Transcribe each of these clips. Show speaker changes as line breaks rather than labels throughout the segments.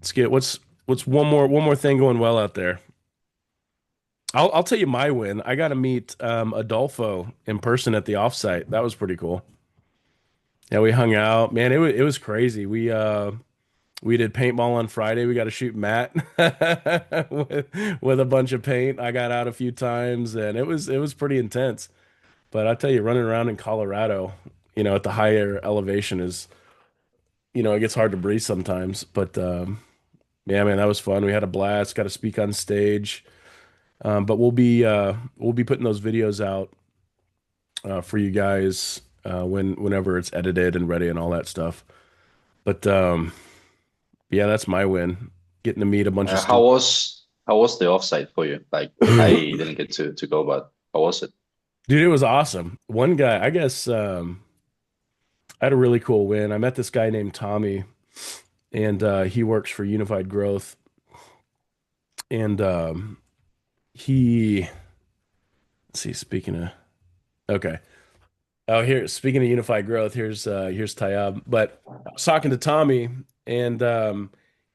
Let's get what's one more thing going well out there. I'll tell you my win. I got to meet Adolfo in person at the offsite. That was pretty cool. Yeah, we hung out. Man, it was crazy. We did paintball on Friday. We got to shoot Matt with a bunch of paint. I got out a few times and it was pretty intense. But I tell you, running around in Colorado, at the higher elevation it gets hard to breathe sometimes. But yeah, man, that was fun. We had a blast. Got to speak on stage. But we'll be putting those videos out for you guys whenever it's edited and ready and all that stuff. But yeah, that's my win. Getting to meet a bunch of
How
students.
was the offsite for you? Like I didn't get to go, but how was it?
Dude, it was awesome. One guy, I guess, I had a really cool win. I met this guy named Tommy, and he works for Unified Growth, and he, let's see, speaking of, okay. Oh, here, speaking of Unified Growth, here's Tayab. But I was talking to Tommy, and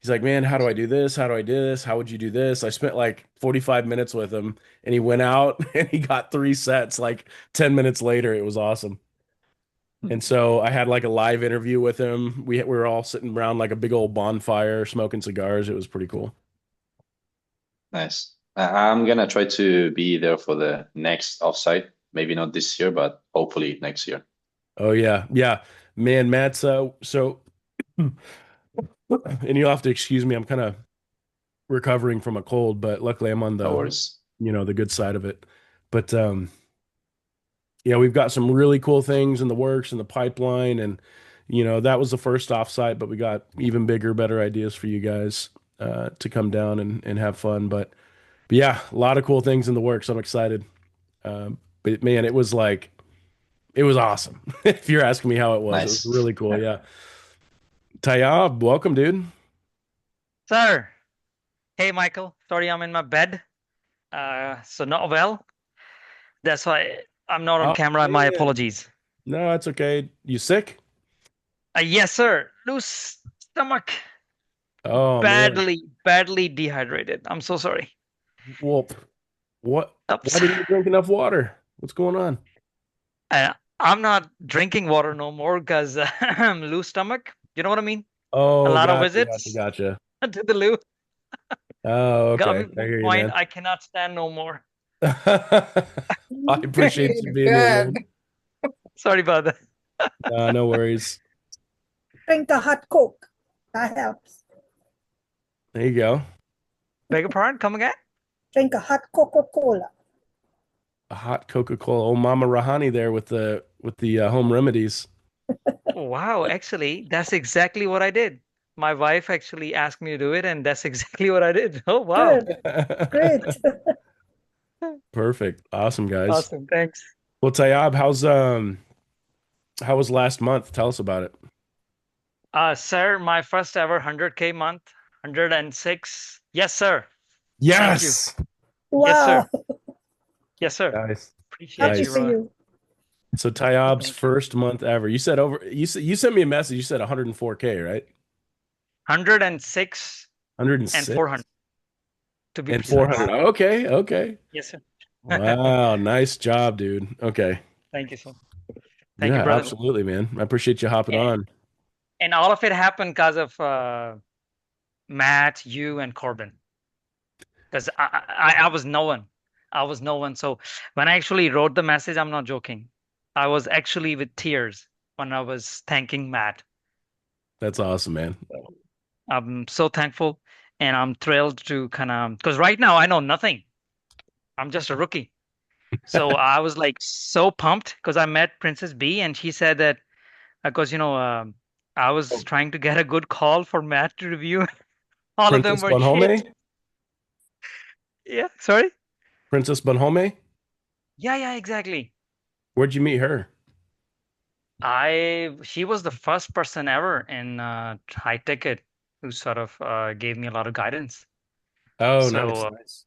he's like, "Man, how do I do this? How do I do this? How would you do this?" I spent like 45 minutes with him, and he went out and he got 3 sets. Like 10 minutes later, it was awesome. And so I had like a live interview with him. We were all sitting around like a big old bonfire, smoking cigars. It was pretty cool.
Nice. I'm gonna try to be there for the next offsite. Maybe not this year, but hopefully next year.
Oh yeah, yeah, man, Matt's so, and you'll have to excuse me. I'm kind of recovering from a cold, but luckily I'm on
No
the
worries.
the good side of it. But yeah, we've got some really cool things in the works in the pipeline, and that was the first offsite, but we got even bigger, better ideas for you guys to come down and have fun. But yeah, a lot of cool things in the works. I'm excited. But man, it was awesome. If you're asking me how it was
Nice.
really cool. Yeah, Tayyab, welcome, dude.
Sir, hey Michael, sorry I'm in my bed. So not well. That's why I'm not on
Oh
camera. My
man,
apologies.
no, it's okay. You sick?
Yes, sir. Loose stomach,
Oh man.
badly dehydrated. I'm so sorry.
Well, what?
Oops.
Why didn't you drink enough water? What's going on?
I'm not drinking water no more because I'm loose stomach. You know what I mean? A
Oh,
lot of
gotcha, gotcha,
visits
gotcha.
to the loo
Oh,
got me
okay.
to
I
the
hear you,
point
man.
I cannot stand no more.
I appreciate you being here,
Good.
man.
Sorry about that.
No worries.
Drink a hot Coke. That helps.
There you go.
Beg your pardon, come again?
Drink a hot Coca-Cola.
A hot Coca-Cola. Oh, Mama Rahani there with the home remedies.
Wow, actually, that's exactly what I did. My wife actually asked me to do it, and that's exactly what I did. Oh, wow.
Good. Great.
Perfect. Awesome, guys.
Awesome. Thanks.
Well, Tayyab, how was last month? Tell us about it.
Sir, my first ever 100K month, 106. Yes, sir. Thank you.
Yes.
Yes, sir.
Wow.
Yes, sir.
Nice.
Appreciate
Happy
you,
Nice.
for
brother.
you.
So Tayyab's
Thank you.
first month ever. You sent me a message. You said 104K, right?
106 and 400
106
to be
and
precise.
400. Okay, okay.
Yes, sir.
Wow, nice job, dude. Okay.
Thank you, sir. Thank you,
Yeah,
brother.
absolutely, man. I appreciate you hopping
And,
on.
and all of it happened because of Matt, you, and Corbin. Because I was no one. I was no one. So when I actually wrote the message, I'm not joking. I was actually with tears when I was thanking Matt.
That's awesome, man.
I'm so thankful and I'm thrilled to kind of, because right now I know nothing. I'm just a rookie. So I was like so pumped because I met Princess B and she said that, because, I was
Oh,
trying to get a good call for Matt to review. All of them
Princess
were shit.
Bonhome?
Yeah, sorry?
Princess Bonhome?
Yeah, exactly.
Where'd you meet her?
She was the first person ever in high ticket who sort of gave me a lot of guidance.
Oh, nice,
So
nice.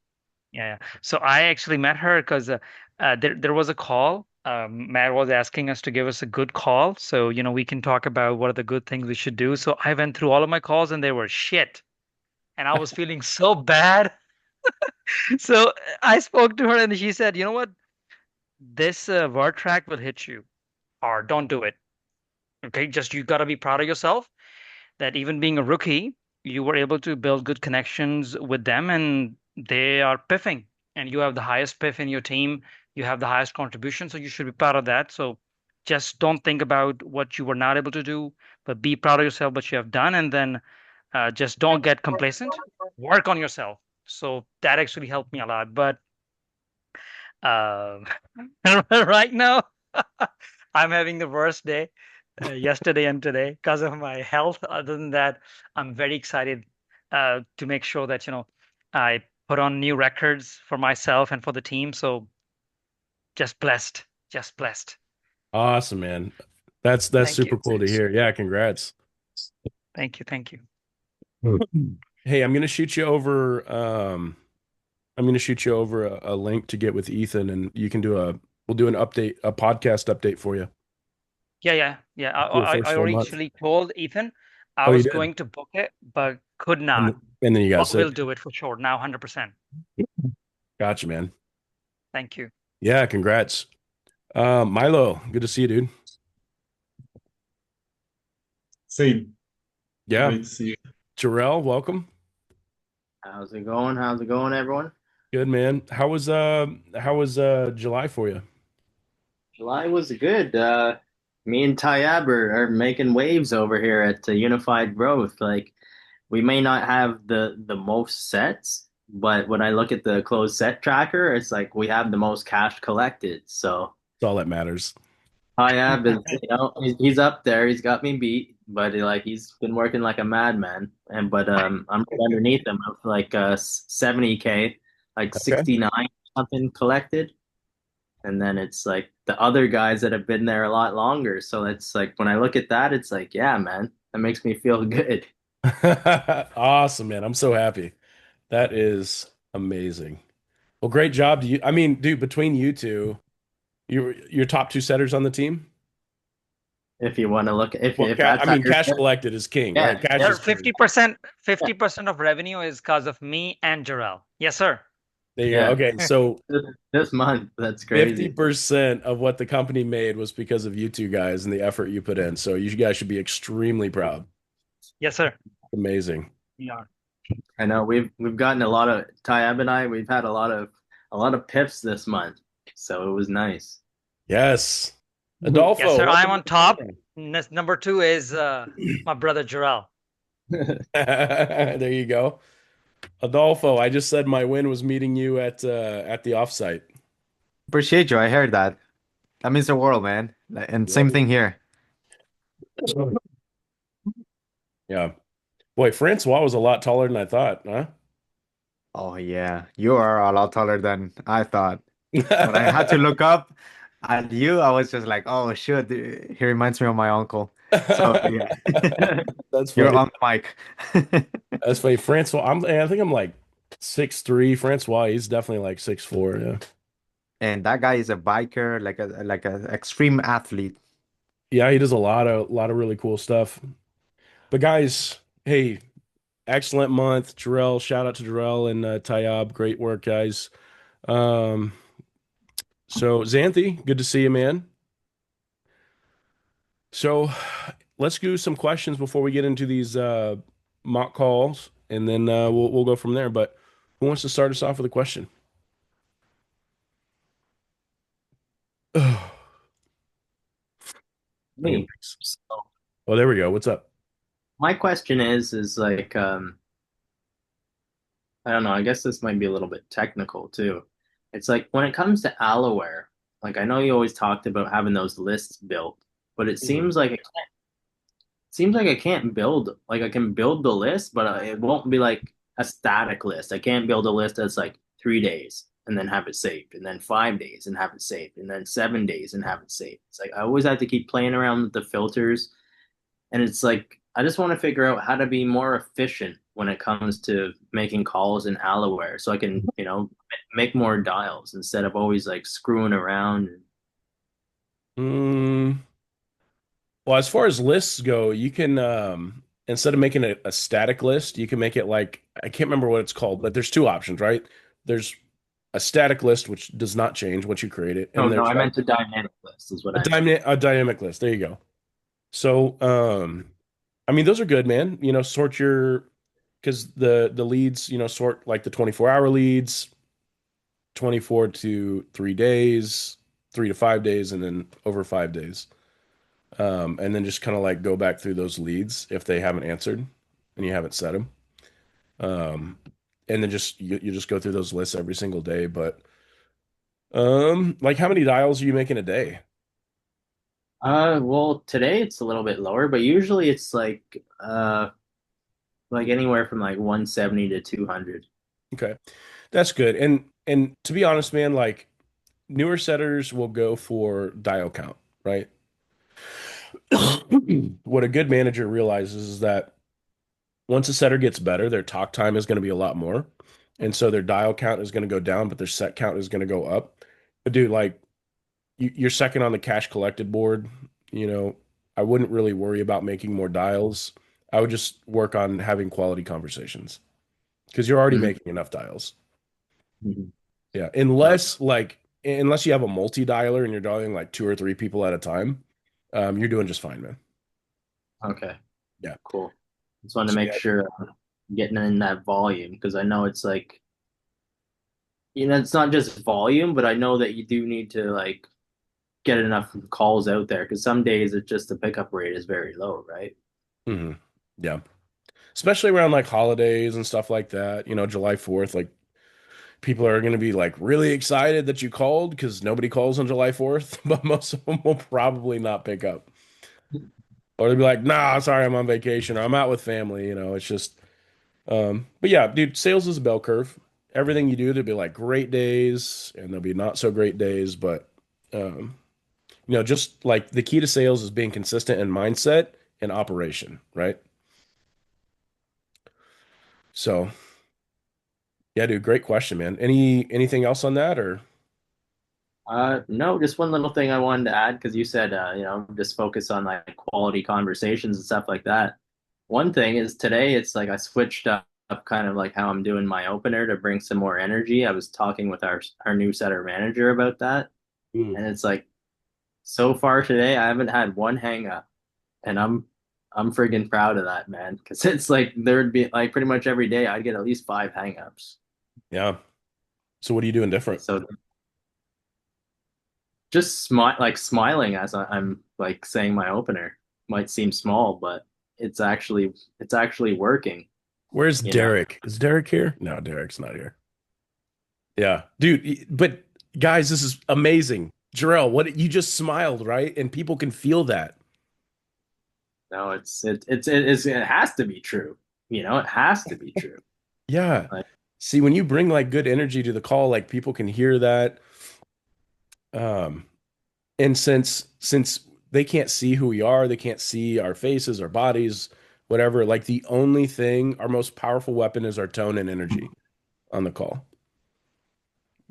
yeah. So I actually met her because there was a call. Matt was asking us to give us a good call, so we can talk about what are the good things we should do. So I went through all of my calls and they were shit. and I was feeling so bad. So I spoke to her, and she said, "You know what? This word track will hit you, or don't do it. Okay, just you got to be proud of yourself that even being a rookie, you were able to build good connections with them, and they are piffing, and you have the highest piff in your team. You have the highest contribution, so you should be proud of that. So just don't think about what you were not able to do, but be proud of yourself, what you have done, and then just don't get complacent. Work on yourself." So that actually helped me a lot. But um, right now, I'm having the worst day yesterday and today because of my health. Other than that, I'm very excited to make sure that, I put on new records for myself and for the team. So just blessed, just blessed.
Awesome, man. That's
Thank
super
you.
cool to hear. Yeah, congrats.
Thank you. Thank you.
Hey, I'm gonna shoot you over a link to get with Ethan, and you can we'll do an update, a podcast update for you
Yeah, yeah, yeah.
for your
I
first full month.
originally told Ethan I
Oh, you
was
did?
going to book it, but could
And
not.
and then you got
But we'll
sick.
do it for sure now, 100%.
Gotcha, man.
Thank you.
Yeah, congrats. Milo, good to see you, dude.
Same.
Yeah.
Great to see you.
Jarrell, welcome.
How's it going? How's it going, everyone?
Good, man. How was July for you?
July was good. Me and Tyab are making waves over here at Unified Growth. Like, we may not have the most sets, but when I look at the closed set tracker, it's like we have the most cash collected. So
That's all that matters.
Tyab is, he's up there. He's got me beat, but like he's been working like a madman. And I'm right underneath him with like 70K, like
Okay.
69 something collected. And then it's like the other guys that have been there a lot longer. So it's like when I look at that, it's like, yeah, man, that makes me feel good.
Awesome, man. I'm so happy. That is amazing. Well, great job to you. I mean, dude, between you two, you're top two setters on the team.
If you want to look,
Well,
if that's
I
how
mean,
you're,
cash collected is king,
yeah,
right? Cash
yeah,
is king.
50%,
yeah,
50% of revenue is because of me and Jarrell. Yes, sir.
There you go.
yeah.
Okay, so
This month, that's crazy.
50% of what the company made was because of you two guys and the effort you put in. So you guys should be extremely proud.
Yes, sir.
Amazing.
Yeah.
I know we've gotten a lot of Tyab and I, we've had a lot of pips this month, so it was nice.
Yes.
Yes,
Adolfo,
sir. I'm
welcome
on
to the
top.
channel.
Number two is my brother Jarrell.
There you go. Adolfo, I just said my win was meeting you at the offsite.
Appreciate you. I heard that. That means the world, man. And same thing here.
Yeah. Boy, Francois was a lot taller than I thought, huh?
Oh yeah, you are a lot taller than I thought. When I had to look up at you, I was just like, oh shoot, he reminds me of my uncle. So yeah,
That's
you're
funny.
on the mic.
That's funny. Francois, I think I'm like 6'3". Francois, he's definitely like 6'4". Yeah.
And that guy is a biker, like a extreme athlete.
Yeah, he does a lot of really cool stuff. But guys, hey, excellent month. Jarrell, shout out to Jarrell and Tayab. Great work, guys. Um, so Xanthi, good to see you, man. So let's do some questions before we get into these mock calls, and then we'll go from there. But who wants to start us off with a question?
Me. So
Oh, there we go. What's up?
my question is like I don't know, I guess this might be a little bit technical too. It's like when it comes to Alaware, like I know you always talked about having those lists built, but it
Mhm.
seems like I can't build, like I can build the list, but it won't be like a static list. I can't build a list that's like 3 days and then have it saved, and then 5 days and have it saved, and then 7 days and have it saved. It's like I always have to keep playing around with the filters, and it's like I just want to figure out how to be more efficient when it comes to making calls in Alaware so I can, make more dials instead of always like screwing around.
Mm, well, as far as lists go, you can. instead of making a static list, you can make it like, I can't remember what it's called, but there's two options, right? There's a static list, which does not change once you create it,
Oh
and
no,
there's
I
like
meant a dynamic list is what I meant.
a dynamic list. There you go. So, I mean, those are good, man. Sort your because the leads, sort like the 24-hour leads, 24 to 3 days, 3 to 5 days, and then over 5 days. And then just kind of like go back through those leads if they haven't answered and you haven't set them. Um, and then you just go through those lists every single day. But like how many dials are you making a day?
Well, today it's a little bit lower, but usually it's like anywhere from like 170 to 200.
Okay. That's good. And to be honest, man, like newer setters will go for dial count, right? What a good manager realizes is that once a setter gets better, their talk time is going to be a lot more. And so their dial count is going to go down, but their set count is going to go up. But dude, like you're second on the cash collected board, you know, I wouldn't really worry about making more dials. I would just work on having quality conversations because you're already
Mhm.
making enough dials.
Mhm.
Yeah, unless you have a multi-dialer and you're dialing like two or three people at a time, you're doing just fine, man.
Okay,
Yeah.
cool. Just wanted to
So
make
yeah,
sure I'm getting in that volume because I know it's like, it's not just volume, but I know that you do need to like get enough calls out there because some days it's just the pickup rate is very low, right?
yeah. Especially around like holidays and stuff like that. July 4th, like people are going to be like really excited that you called because nobody calls on July 4th, but most of them will probably not pick up. Or they'll be like, nah, sorry, I'm on vacation or I'm out with family. It's just, but yeah, dude, sales is a bell curve. Everything you do, there'll be like great days and there'll be not so great days. But, um, just like the key to sales is being consistent in mindset and operation, right? So, yeah, dude, great question, man. Anything else on that or?
No, just one little thing I wanted to add because you said, just focus on like quality conversations and stuff like that. One thing is today, it's like I switched up kind of like how I'm doing my opener to bring some more energy. I was talking with our new setter manager about that,
Hmm.
and it's like so far today, I haven't had one hang up, and I'm friggin' proud of that, man. Because it's like there'd be like pretty much every day I'd get at least five hang ups.
Yeah. So what are you doing different?
So just smiling as I'm like saying my opener might seem small, but it's actually working,
Where's
you know.
Derek? Is Derek here? No, Derek's not here. Yeah, dude. But guys, this is amazing. Jarrell, what you just smiled, right? And people can feel that.
No, it has to be true. It has to be true.
Yeah.
Like,
See, when you bring like good energy to the call, like people can hear that. Um, and since they can't see who we are, they can't see our faces, our bodies, whatever. Like the only thing, our most powerful weapon is our tone and energy on the call.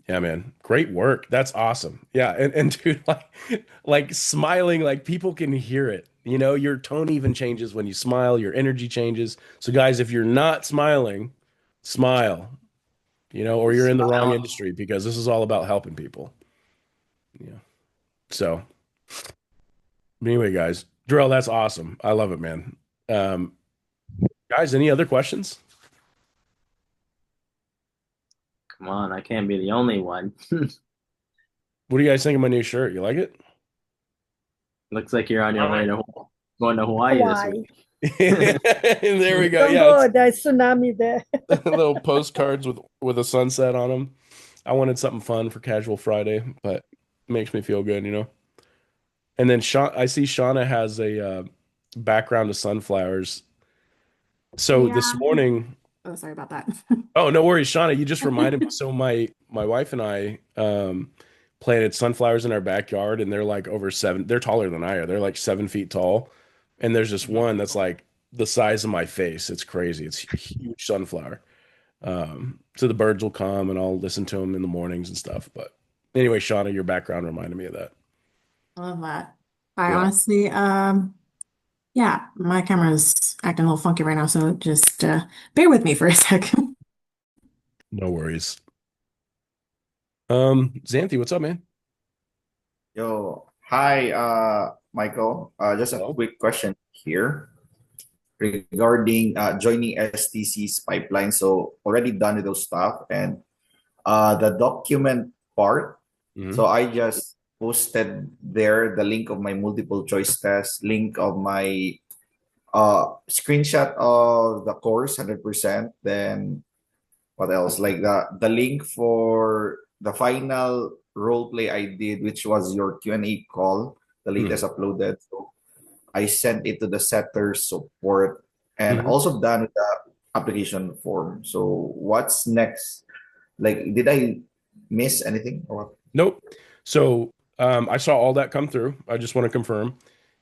Yeah, man. Great work. That's awesome. Yeah, and dude, like smiling, like people can hear it. Your tone even changes when you smile, your energy changes. So guys, if you're not smiling, smile, or you're in the wrong
smile.
industry because this is all about helping people. Yeah. So anyway, guys, Drill, that's awesome. I love it, man. Um, guys, any other questions?
Come on, I can't be the only one.
What do you guys think of my new shirt? You like it?
Looks like you're on your
Love
way
it.
to going to Hawaii this
Hawaii.
week.
There we go.
Don't
Yeah, it's
go, there's tsunami there.
little postcards with a sunset on them. I wanted something fun for casual Friday, but it makes me feel good. And then I see Shauna has a background of sunflowers. So
Yeah.
this morning,
Oh, sorry about that.
oh no worries, Shauna, you just reminded me. So my wife and I planted sunflowers in our backyard, and they're like over seven. They're taller than I are. They're like 7 feet tall, and there's this one that's like the size of my face. It's crazy. It's a huge sunflower. So the birds will come and I'll listen to them in the mornings and stuff. But anyway, Shauna, your background reminded me of that.
I love that. I
Yeah.
honestly, Yeah, my camera's acting a little funky right now, so just bear with me for a second.
No worries. Xanthi, what's up, man?
Yo, hi, Michael. Just a
Hello.
quick question here regarding joining STC's pipeline. So already done with those stuff and the document part.
Hmm.
So I just posted there the link of my multiple choice test, link of my screenshot of the course 100%. Then what else? Like the link for the final role play I did, which was your Q&A call, the
Hmm.
latest uploaded. So I sent it to the setter support and
Hmm.
also done with the application form. So what's next? Like, did I miss anything or what?
Nope. So I saw all that come through. I just want to confirm.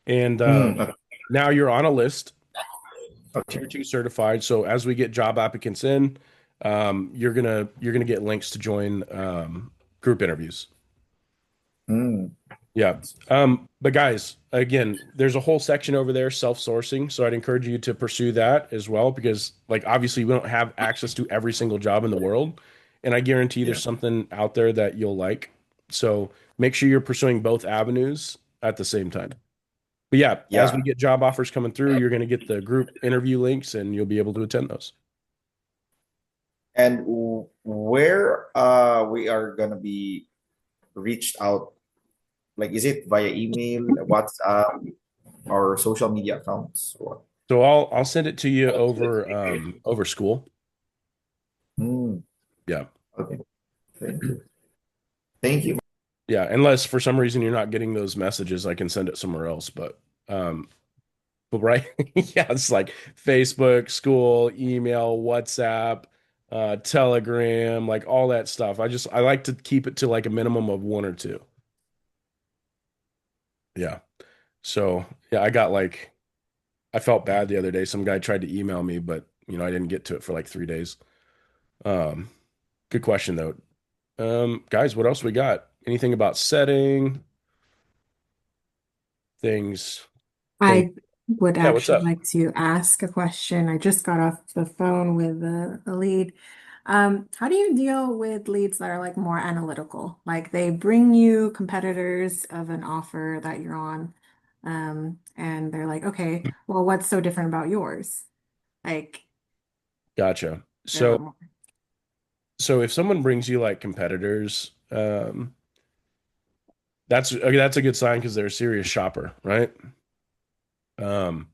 And
Okay.
now you're on a list,
Okay.
tier two certified. So as we get job applicants in, you're gonna get links to join group interviews.
Mm.
Yeah. But guys, again, there's a whole section over there, self-sourcing. So I'd encourage you to pursue that as well, because like obviously we don't have access to every single job in the world. And I guarantee
Yeah.
there's something out there that you'll like. So make sure you're pursuing both avenues at the same time. But yeah, as we
Yeah.
get job offers coming through, you're going to get the group interview links and you'll be able to attend those.
And where we are gonna be reached out? Like, is it via email, WhatsApp, or social media accounts? Or
So I'll send it to you over school.
Hmm.
Yeah.
Okay. Thank you. Thank you.
Yeah, unless for some reason you're not getting those messages, I can send it somewhere else. But right, yeah, it's like Facebook, school, email, WhatsApp, Telegram, like all that stuff. I like to keep it to like a minimum of one or two. Yeah. So yeah, I felt bad the other day. Some guy tried to email me, but I didn't get to it for like 3 days. Um, Good question though. Guys, what else we got? Anything about setting things? Things?
I would
Yeah, what's
actually
up?
like to ask a question. I just got off the phone with a lead. How do you deal with leads that are like more analytical? Like they bring you competitors of an offer that you're on, and they're like, okay, well, what's so different about yours? Like
Gotcha.
they're a
So
lot more.
So if someone brings you like competitors, that's okay, that's a good sign because they're a serious shopper, right? Um,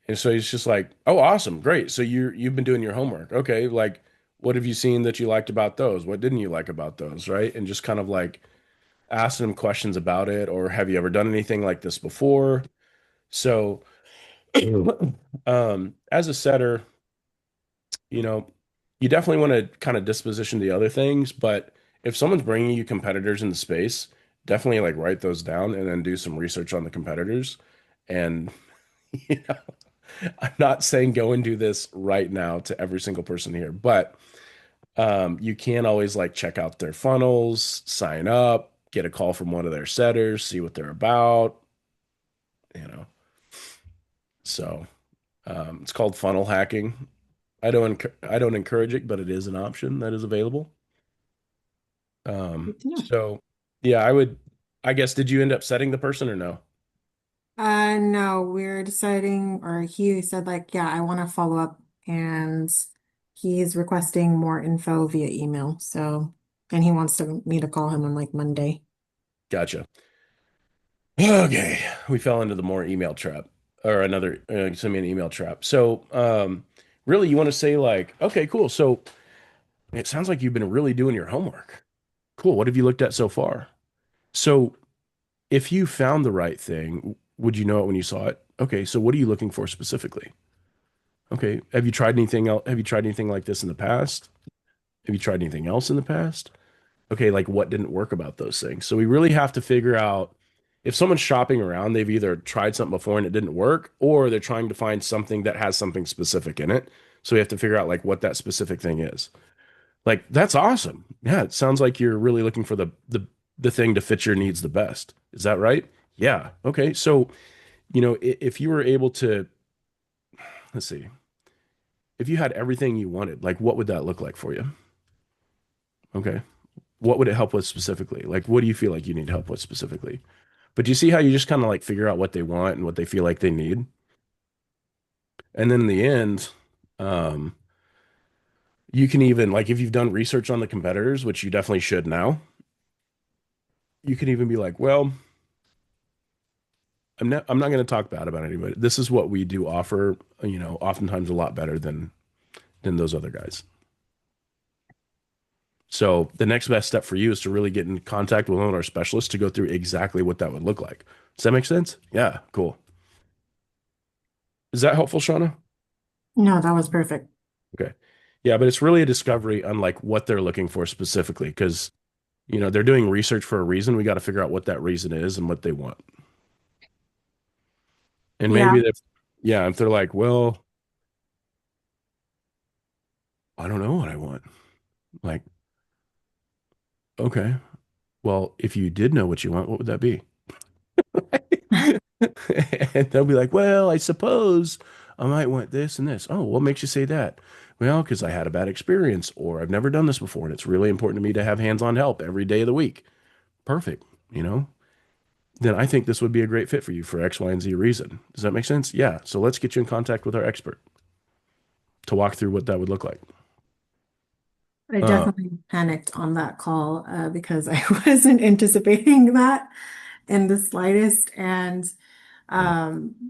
and so he's just like, "Oh, awesome, great. So you've been doing your homework. Okay, like what have you seen that you liked about those? What didn't you like about those, right?" And just kind of like asking them questions about it, or have you ever done anything like this before? So, as a setter, you know, you definitely want to kind of disposition the other things, but if someone's bringing you competitors in the space, definitely like write those down and then do some research on the competitors. And you know, I'm not saying go and do this right now to every single person here, but you can always like check out their funnels, sign up, get a call from one of their setters, see what they're about, you know. So it's called funnel hacking. I don't encourage it, but it is an option that is available.
Good to know.
So yeah, I guess, did you end up setting the person or no?
No, we're deciding, or he said like, yeah, I want to follow up, and he's requesting more info via email. So, and he wants me to call him on like Monday.
Gotcha. Okay. We fell into the more email trap or another, send me an email trap. So, really you want to say like, okay, cool. So it sounds like you've been really doing your homework. Cool. What have you looked at so far? So if you found the right thing, would you know it when you saw it? Okay. So what are you looking for specifically? Okay. Have you tried anything else? Have you tried anything like this in the past? Have you tried anything else in the past? Okay, like what didn't work about those things? So we really have to figure out if someone's shopping around, they've either tried something before and it didn't work, or they're trying to find something that has something specific in it. So we have to figure out like what that specific thing is. Like that's awesome. Yeah, it sounds like you're really looking for the thing to fit your needs the best. Is that right? Yeah. Okay. So if you were able to, let's see, if you had everything you wanted, like what would that look like for you? Okay. What would it help with specifically? Like, what do you feel like you need help with specifically? But do you see how you just kind of like figure out what they want and what they feel like they need? And then in the end, um, you can even like if you've done research on the competitors, which you definitely should now, you can even be like, well, I'm not going to talk bad about anybody. This is what we do offer, oftentimes a lot better than those other guys. So the next best step for you is to really get in contact with one of our specialists to go through exactly what that would look like. Does that make sense? Yeah, cool. Is that helpful, Shauna?
No, that was perfect.
Okay. Yeah, but it's really a discovery on like what they're looking for specifically because they're doing research for a reason. We got to figure out what that reason is and what they want. And
Yeah.
maybe yeah, if they're like, well, I don't know what I want. Like, okay, well, if you did know what you want, what would that be? And they'll be like, well, I suppose I might want this and this. Oh, what makes you say that? Well, because I had a bad experience or I've never done this before and it's really important to me to have hands-on help every day of the week. Perfect. Then I think this would be a great fit for you for X, Y, and Z reason. Does that make sense? Yeah. So let's get you in contact with our expert to walk through what that would look like.
I
Uh,
definitely panicked on that call because I wasn't anticipating that in the slightest. And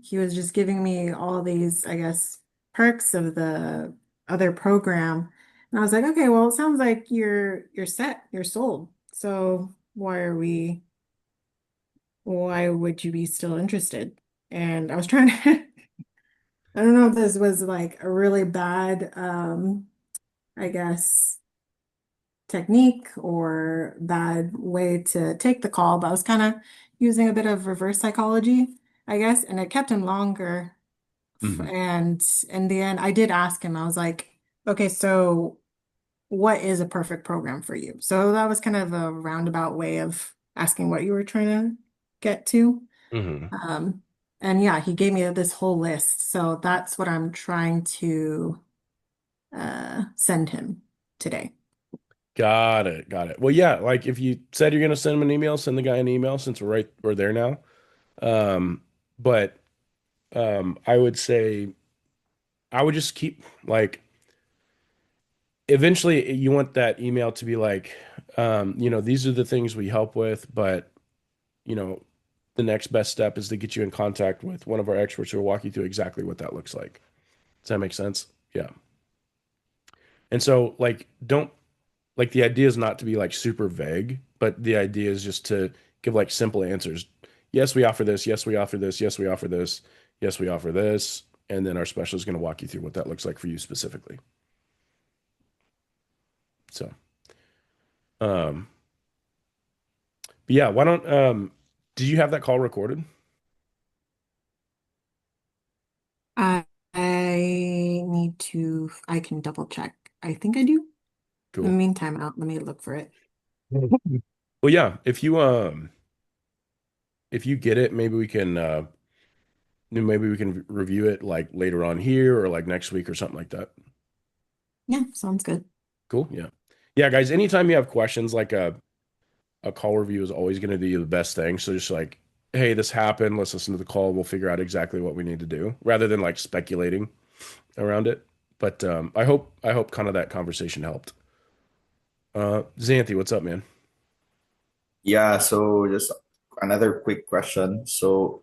he was just giving me all these, I guess, perks of the other program. And I was like, okay, well, it sounds like you're set, you're sold. So why would you be still interested? And I was trying to, I don't know if this was like a really bad, I guess, technique or bad way to take the call, but I was kind of using a bit of reverse psychology, I guess, and it kept him longer.
mhm.
And in the end, I did ask him, I was like, okay, so what is a perfect program for you? So that was kind of a roundabout way of asking what you were trying to get to.
Mhm.
Um, and yeah, he gave me this whole list. So that's what I'm trying to send him today.
Got it. Got it. Well, yeah, like if you said you're gonna send him an email, send the guy an email since we're there now. But I would say I would just keep like eventually you want that email to be like, these are the things we help with, but you know, the next best step is to get you in contact with one of our experts who will walk you through exactly what that looks like. Does that make sense? Yeah. And so like don't like the idea is not to be like super vague, but the idea is just to give like simple answers. Yes, we offer this. Yes, we offer this. Yes, we offer this. Yes, we offer this. And then our specialist is going to walk you through what that looks like for you specifically. So, um, but yeah, why don't did you have that call recorded?
I need to, I can double check. I think I do. In the
Cool.
meantime, let me look for it.
Well, yeah, if you get it, maybe we can review it like later on here or like next week or something like that.
Yeah, sounds good.
Cool. Yeah. Yeah, guys, anytime you have questions, like a call review is always going to be the best thing. So just like, hey, this happened. Let's listen to the call. We'll figure out exactly what we need to do rather than like speculating around it. But I hope kind of that conversation helped. Xanthi, what's up, man?
Yeah, so just another quick question. So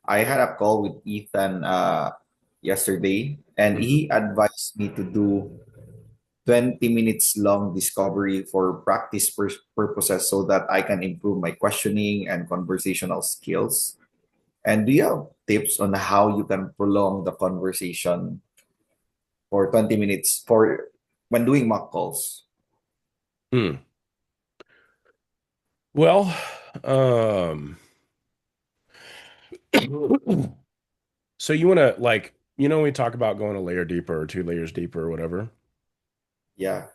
I had a call with Ethan yesterday, and
Mhm.
he advised me to do 20 minutes long discovery for practice purposes so that I can improve my questioning and conversational skills. And do you have tips on how you can prolong the conversation for 20 minutes for when doing mock calls?
Hmm. Well, um, so you want to like, when we talk about going a layer deeper or two layers deeper or whatever.
Yeah.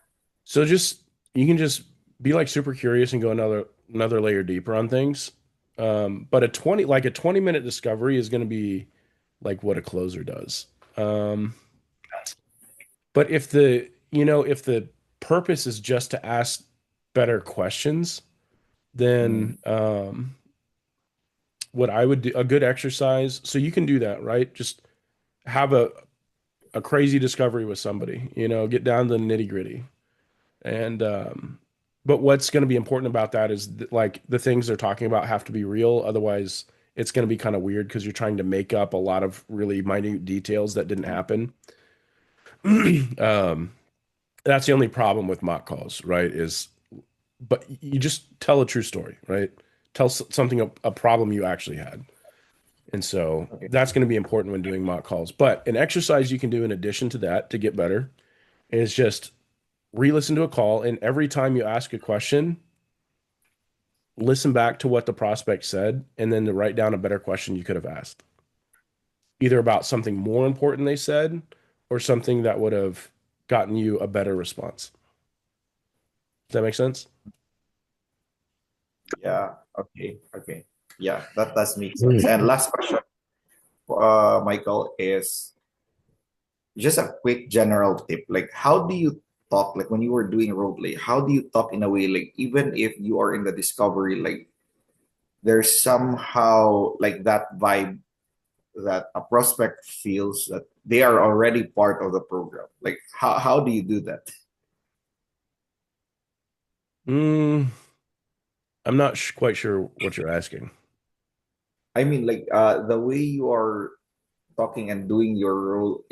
So you can just be like super curious and go another layer deeper on things. But a 20-minute discovery is going to be like what a closer does. Um, but if the purpose is just to ask better questions,
Mm,
then what I would do, a good exercise, so you can do that, right? Just have a crazy discovery with somebody, get down to the nitty gritty. And but what's going to be important about that is like the things they're talking about have to be real. Otherwise, it's going to be kind of weird because you're trying to make up a lot of really minute details that didn't happen. Um, that's the only problem with mock calls, right? But you just tell a true story, right? Tell something, a problem you actually had. And so
okay.
that's going to be important when doing mock calls. But an exercise you can do in addition to that to get better is just re-listen to a call, and every time you ask a question, listen back to what the prospect said, and then to write down a better question you could have asked, either about something more important they said or something that would have gotten you a better response. Does that make sense?
Yeah. Okay. Okay. Yeah, that does make sense. And last question, Michael, is just a quick general tip. Like, how do you talk? Like when you were doing role play, how do you talk in a way like even if you are in the discovery, like there's somehow like that vibe that a prospect feels that they are already part of the program. Like how do you do that?
Mm, I'm not quite sure what you're asking.
I mean, like the way you are talking and doing your role.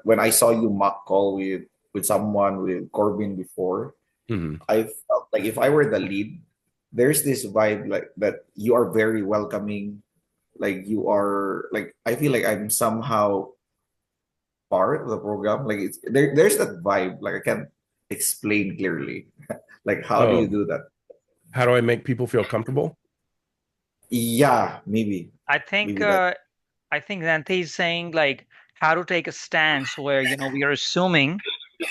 When I saw you mock call with someone with Corbin before,
Hmm.
I felt like if I were the lead, there's this vibe like that you are very welcoming. Like you are like I feel like I'm somehow part of the program. Like there's that vibe. Like I can't explain clearly. Like how do you
Oh,
do that?
how do I make people feel comfortable?
Yeah, maybe
I think
maybe that.
Xanthi is saying like how to take a stance where we are assuming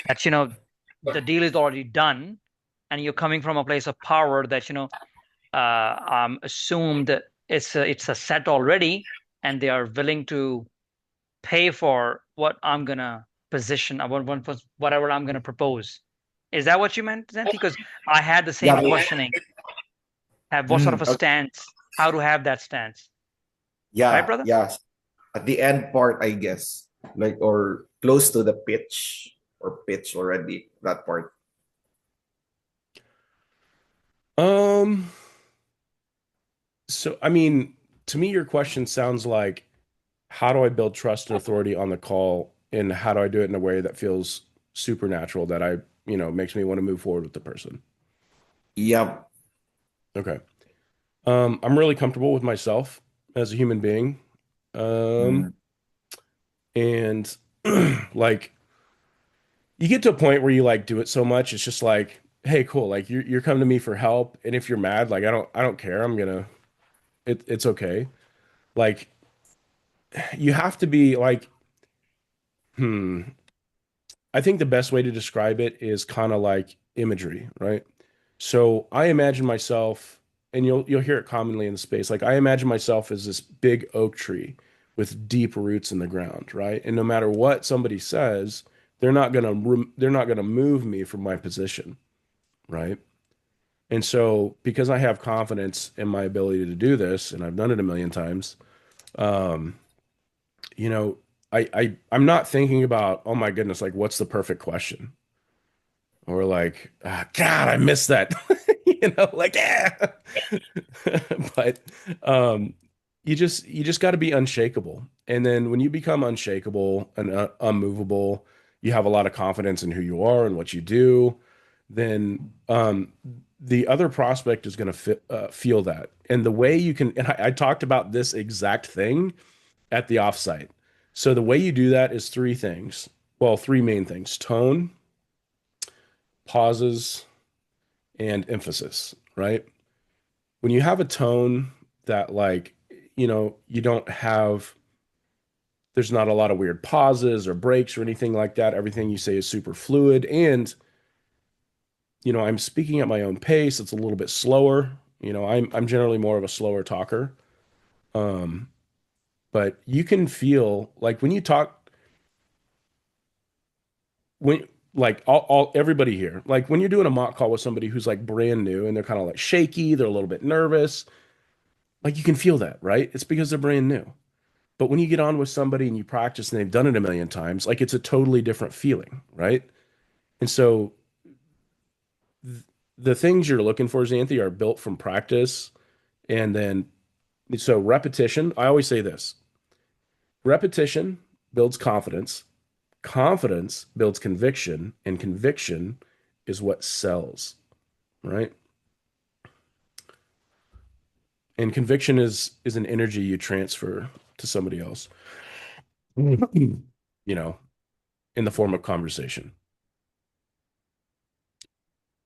that the deal is already done, and you're coming from a place of power that assumed it's a set already, and they are willing to pay for what I'm gonna position, whatever I'm gonna propose. Is that what you meant, Xanthi? Because I had the
Yeah,
same questioning. Have what sort of a
okay.
stance? How to have that stance, right,
Yeah,
brother?
yeah. At the end part, I guess, like or close to the pitch or pitch already. That part.
Um, so I mean, to me, your question sounds like, how do I build trust and authority on the call, and how do I do it in a way that feels supernatural that makes me want to move forward with the person?
Yep.
Okay. I'm really comfortable with myself as a human being. Um,
Mm,
and like you get to a point where you like do it so much, it's just like, hey, cool. Like you're coming to me for help. And if you're mad, like I don't care. It's okay. Like you have to be like, hmm. I think the best way to describe it is kind of like imagery, right? So I imagine myself, and you'll hear it commonly in the space. Like I imagine myself as this big oak tree with deep roots in the ground, right? And no matter what somebody says, they're not gonna move me from my position, right? And so because I have confidence in my ability to do this, and I've done it a million times, um, you know, I'm not thinking about, oh my goodness, like what's the perfect question? Or like, ah, God, I missed that. Like, yeah. But um, you just got to be unshakable. And then when you become unshakable and unmovable, you have a lot of confidence in who you are and what you do. Then the other prospect is going to feel that. And the way you can, and I talked about this exact thing at the offsite. So the way you do that is three things. Well, three main things: tone, pauses, and emphasis, right? When you have a tone that like, you don't have there's not a lot of weird pauses or breaks or anything like that. Everything you say is super fluid and I'm speaking at my own pace. It's a little bit slower. I'm generally more of a slower talker. Um, but you can feel like when you talk when like all everybody here, like when you're doing a mock call with somebody who's like brand new and they're kind of like shaky, they're a little bit nervous, like you can feel that, right? It's because they're brand new. But when you get on with somebody and you practice and they've done it a million times, like it's a totally different feeling, right? And so th the things you're looking for, Xanthi, are built from practice. And then, so repetition, I always say this: repetition builds confidence, confidence builds conviction, and conviction is what sells, right? And conviction is an energy you transfer to somebody else, you know, in the form of conversation.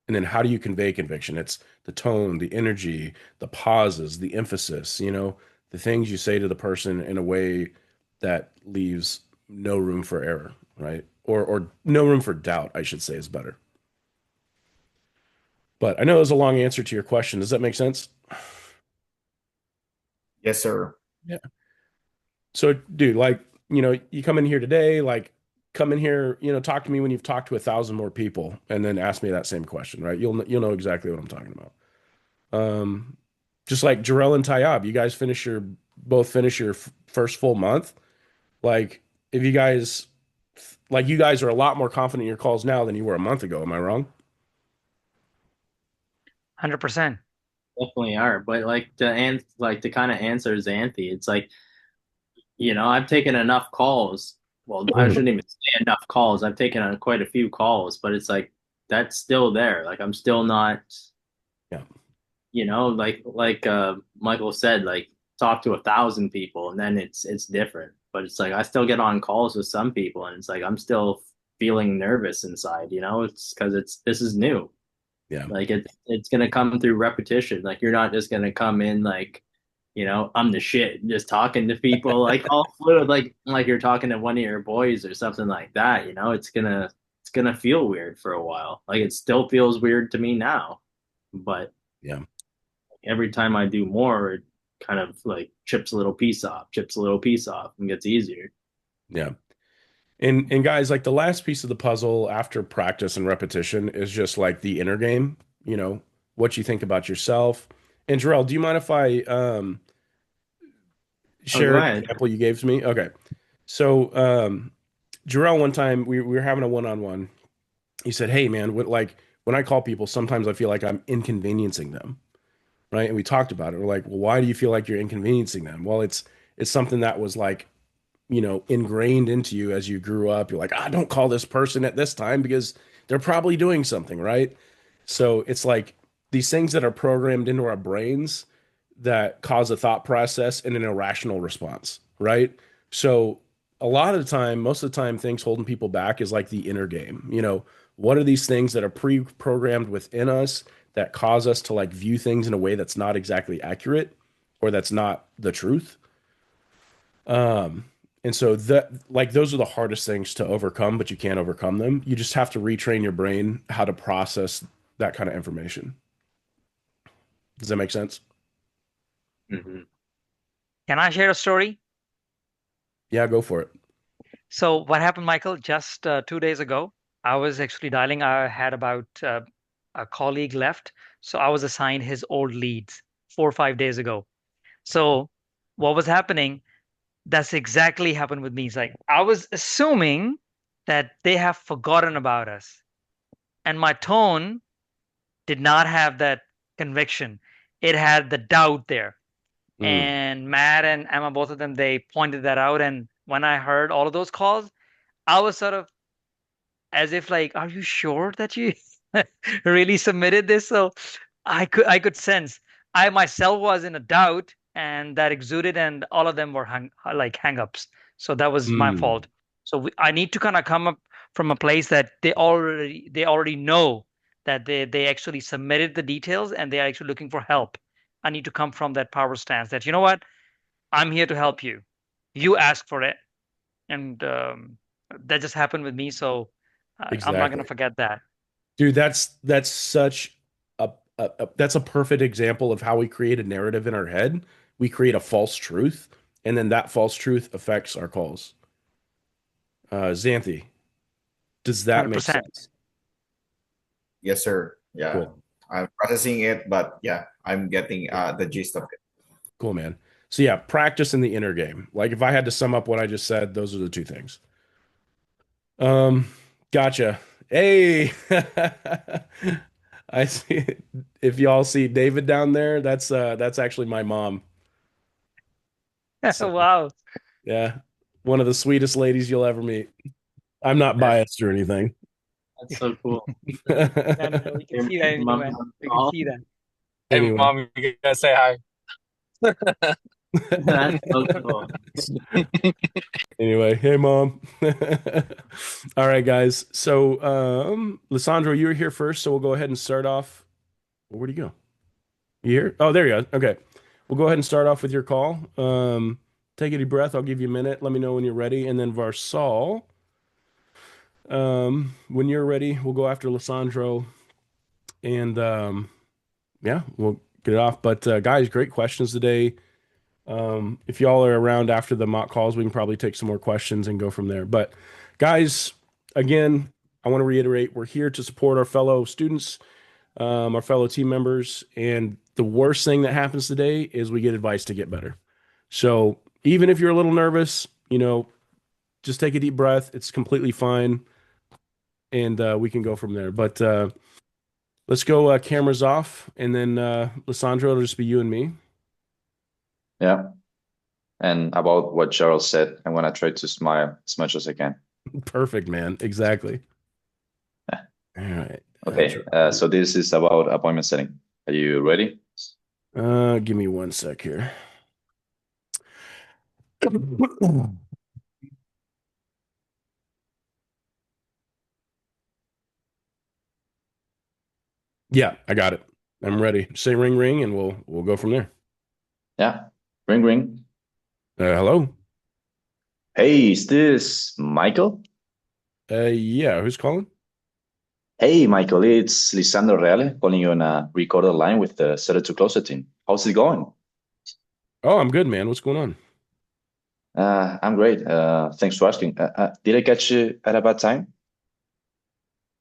And then how do you convey conviction? It's the tone, the energy, the pauses, the emphasis, the things you say to the person in a way that leaves no room for error, right? Or no room for doubt, I should say, is better. But I know it was a long answer to your question. Does that make sense?
Yes, sir.
Yeah. So, dude, like, you come in here today, like, come in here, talk to me when you've talked to 1,000 more people, and then ask me that same question, right? You'll know exactly what I'm talking about. Um, just like Jarrell and Tayab, you guys both finish your first full month. Like, if you guys are a lot more confident in your calls now than you were a month ago. Am I wrong?
100%.
Definitely are. But like to kind of answer Xanthi, it's like, I've taken enough calls. Well, I shouldn't even say enough calls. I've taken on quite a few calls, but it's like that's still there. Like I'm still not,
Yeah.
Michael said, like talk to 1,000 people and then it's different. But it's like I still get on calls with some people and it's like I'm still feeling nervous inside, It's because this is new.
Yeah.
Like it's gonna come through repetition. Like you're not just gonna come in like, I'm the shit, just talking to people like all fluid, like you're talking to one of your boys or something like that. It's gonna feel weird for a while. Like it still feels weird to me now, but
Yeah.
every time I do more, it kind of like chips a little piece off, and gets easier.
Yeah. And guys, like the last piece of the puzzle after practice and repetition is just like the inner game, what you think about yourself. And Jarrell, do you mind if I
Oh, go
share an
ahead.
example you gave to me? Okay. So Jarrell, one time we were having a one-on-one. He said, "Hey man, when I call people, sometimes I feel like I'm inconveniencing them." Right. And we talked about it. We're like, well, why do you feel like you're inconveniencing them? Well, it's something that was like, ingrained into you as you grew up. You're like, don't call this person at this time because they're probably doing something, right? So it's like these things that are programmed into our brains that cause a thought process and an irrational response, right? So a lot of the time, most of the time, things holding people back is like the inner game. What are these things that are pre-programmed within us that cause us to like view things in a way that's not exactly accurate or that's not the truth? Um, and so that like those are the hardest things to overcome, but you can't overcome them. You just have to retrain your brain how to process that kind of information. Does that make sense?
Hmm.
Can I share a story?
Yeah, go for it.
So what happened, Michael? Just 2 days ago, I was actually dialing. I had about a colleague left, so I was assigned his old leads 4 or 5 days ago. So what was happening? That's exactly happened with me. It's like I was assuming that they have forgotten about us, and my tone did not have that conviction. It had the doubt there.
Mm,
And Matt and Emma, both of them, they pointed that out. And when I heard all of those calls, I was sort of as if like, are you sure that you really submitted this? So I could sense I myself was in a doubt and that exuded and all of them were like hang-ups. So that was my
mm,
fault. So I need to kind of come up from a place that they already know that they actually submitted the details and they are actually looking for help. I need to come from that power stance that you know what? I'm here to help you. You ask for it. And that just happened with me. So I'm not going
exactly.
to forget that.
Dude, that's such that's a perfect example of how we create a narrative in our head. We create a false truth, and then that false truth affects our calls. Xanthi, does that make
100%.
sense?
Yes, sir. Yeah.
Cool.
I'm processing it, but yeah, I'm getting the gist of it.
Cool, man. So yeah, practice in the inner game. Like if I had to sum up what I just said, those are the two things. Um, gotcha. Hey, I see. If y'all see David down there, that's actually my mom. So
Wow.
yeah, one of the sweetest ladies you'll ever meet. I'm not
That's,
biased or anything.
that's so cool.
No, no, we can
Your
see that in you,
mom
man.
on
We can
call.
see that.
Hey,
Anyway,
mom, you gotta say hi.
That's so cool.
anyway, hey mom. All right, guys. So, Lissandro, you were here first, so we'll go ahead and start off. Where'd you go? You here? Oh, there you go. Okay. We'll go ahead and start off with your call. Take a deep breath. I'll give you a minute. Let me know when you're ready. And then Varsal, when you're ready, we'll go after Lissandro. And yeah, we'll get it off. But guys, great questions today. If y'all are around after the mock calls, we can probably take some more questions and go from there. But guys, again, I want to reiterate, we're here to support our fellow students, our fellow team members, and the worst thing that happens today is we get advice to get better. So even if you're a little nervous, just take a deep breath. It's completely fine, and we can go from there. But let's go cameras off, and then Lissandro, it'll just be you and me.
Yeah. And about what Charles said, I'm gonna try to smile as much as I can.
Perfect, man. Exactly. All right.
Okay. So this is about appointment setting. Are you ready?
Give me one sec here. Yeah, I got it. I'm ready. Say ring ring and we'll go from there.
Yeah. Ring ring.
Hello?
Hey, is this Michael?
Yeah, who's calling?
Hey, Michael, it's Lisandro Reale calling you on a recorded line with the Set It to Closer team. How's it going?
Oh, I'm good, man. What's going on?
I'm great. Thanks for asking. Did I catch you at a bad time?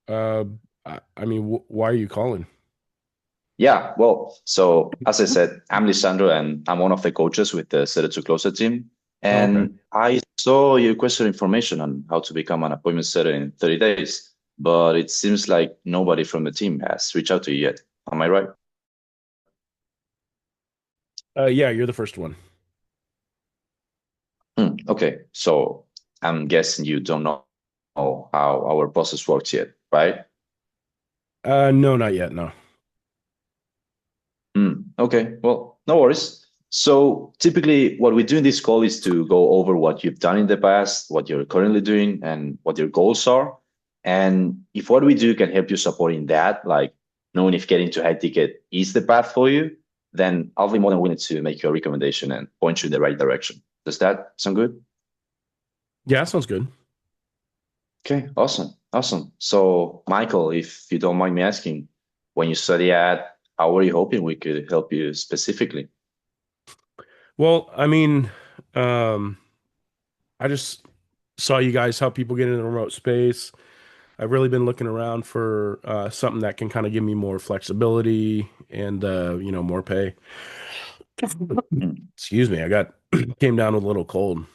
Uh, I mean, why are you calling?
Yeah, well, so as I said, I'm Lisandro and I'm one of the coaches with the Set It to Closer team.
Oh, okay.
And I saw you requested information on how to become an appointment setter in 30 days, but it seems like nobody from the team has reached out to you yet. Am I right?
Yeah, you're the first one.
Okay, so I'm guessing you don't know how our process works yet, right?
No, not yet. No.
Okay, well, no worries. So typically what we do in this call is to go over what you've done in the past, what you're currently doing, and what your goals are. And if what we do can help you supporting that, like knowing if getting to high ticket is the path for you, then I'll be more than willing to make you a recommendation and point you in the right direction. Does that sound good?
Yeah, sounds good.
Okay, awesome, awesome. So, Michael, if you don't mind me asking, when you study at, how are you hoping we could help you specifically?
Well, I mean, um, I just saw you guys help people get into the remote space. I've really been looking around for something that can kind of give me more flexibility and more pay. Excuse me, I got came down with a little cold.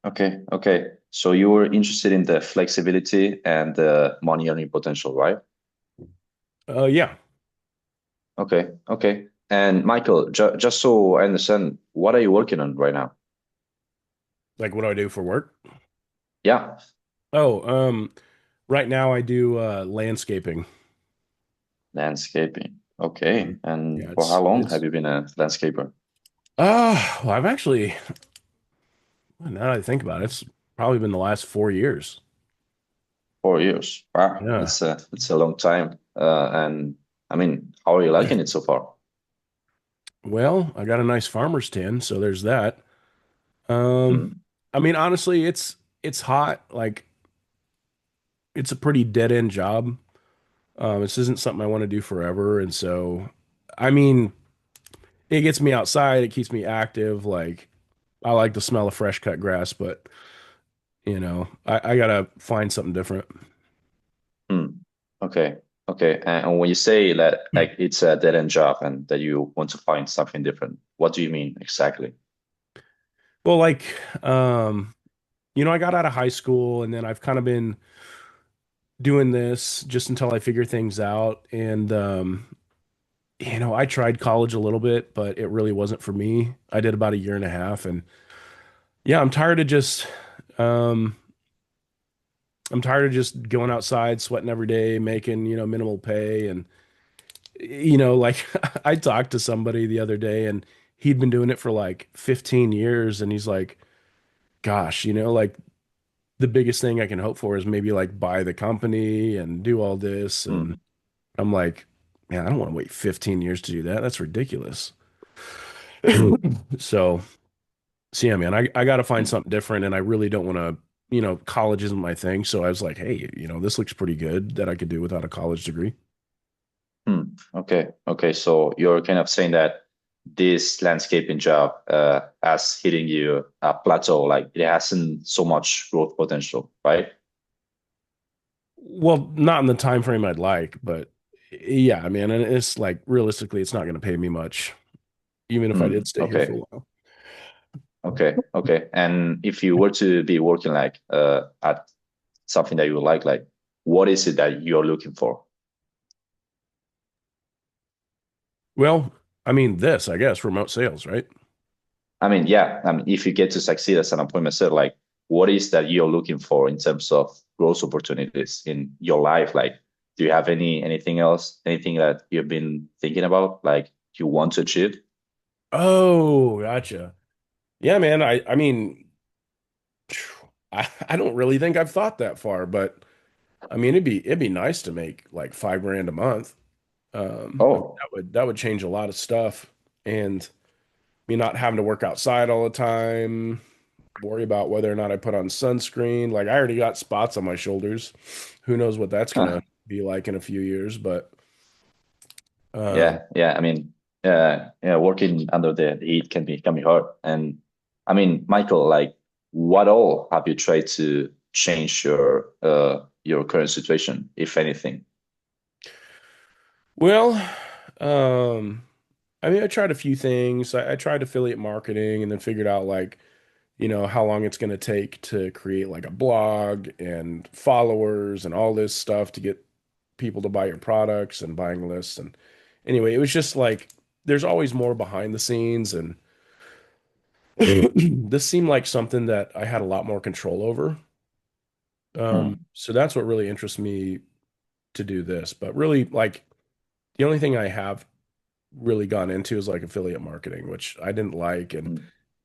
Okay, okay. So you were interested in the flexibility and the money earning potential, right?
Yeah.
Okay, okay. And Michael, just so I understand, what are you working on right now?
Like what do I do for work?
Yeah,
Oh, right now I do landscaping.
landscaping. Okay. And
Yeah,
for how long
it's
have you been a landscaper?
well, I've actually now that I think about it, it's probably been the last 4 years.
4 years. Wow,
Yeah.
it's a long time. And I mean, how are you liking it so far?
Well, I got a nice farmer's tin, so there's that. Um,
Hmm.
I mean, honestly, it's hot. Like it's a pretty dead end job. This isn't something I want to do forever. And so, I mean, it gets me outside, it keeps me active. Like, I like the smell of fresh cut grass, but I gotta find something different.
Hmm. Okay. Okay. And when you say that like it's a dead end job and that you want to find something different, what do you mean exactly?
Well, like, um, I got out of high school and then I've kind of been doing this just until I figure things out. And, I tried college a little bit, but it really wasn't for me. I did about a year and a half. And yeah, um, I'm tired of just going outside, sweating every day, making, minimal pay. And, like I talked to somebody the other day and he'd been doing it for like 15 years. And he's like, gosh, like the biggest thing I can hope for is maybe like buy the company and do all this. And
Hmm.
I'm like, man, I don't want to wait 15 years to do that. That's ridiculous. So, so yeah, man, I got to find
Hmm.
something different. And I really don't want to, college isn't my thing. So I was like, hey, this looks pretty good that I could do without a college degree.
Hmm. Okay. Okay. So you're kind of saying that this landscaping job has hitting you a plateau, like it hasn't so much growth potential, right?
Well, not in the time frame I'd like, but yeah, I mean, and it's like realistically, it's not going to pay me much, even if I
Hmm.
did stay here for a
Okay.
while.
Okay. Okay. And if you were to be working like at something that you like, what is it that you're looking for?
Well, I mean, this, I guess, remote sales, right?
I mean, yeah, I mean, if you get to succeed as an appointment setter, like what is that you're looking for in terms of growth opportunities in your life? Like, do you have anything else, anything that you've been thinking about, like you want to achieve?
Oh, gotcha. Yeah, man. I mean, I don't really think I've thought that far, but I mean, it'd be nice to make like 5 grand a month. I mean,
Oh,
that would change a lot of stuff, and me not having to work outside all the time, worry about whether or not I put on sunscreen. Like I already got spots on my shoulders. Who knows what that's gonna be like in a few years, but um,
yeah, yeah. I mean, yeah, working under the heat can be hard. And I mean, Michael, like, what all have you tried to change your current situation, if anything?
well, um, I mean, I tried a few things. I tried affiliate marketing and then figured out like, how long it's going to take to create like a blog and followers and all this stuff to get people to buy your products and buying lists. And anyway, it was just like there's always more behind the scenes. And this seemed like something that I had a lot more control over.
Hmm.
So that's what really interests me to do this. But really, like, the only thing I have really gone into is like affiliate marketing, which I didn't like. And,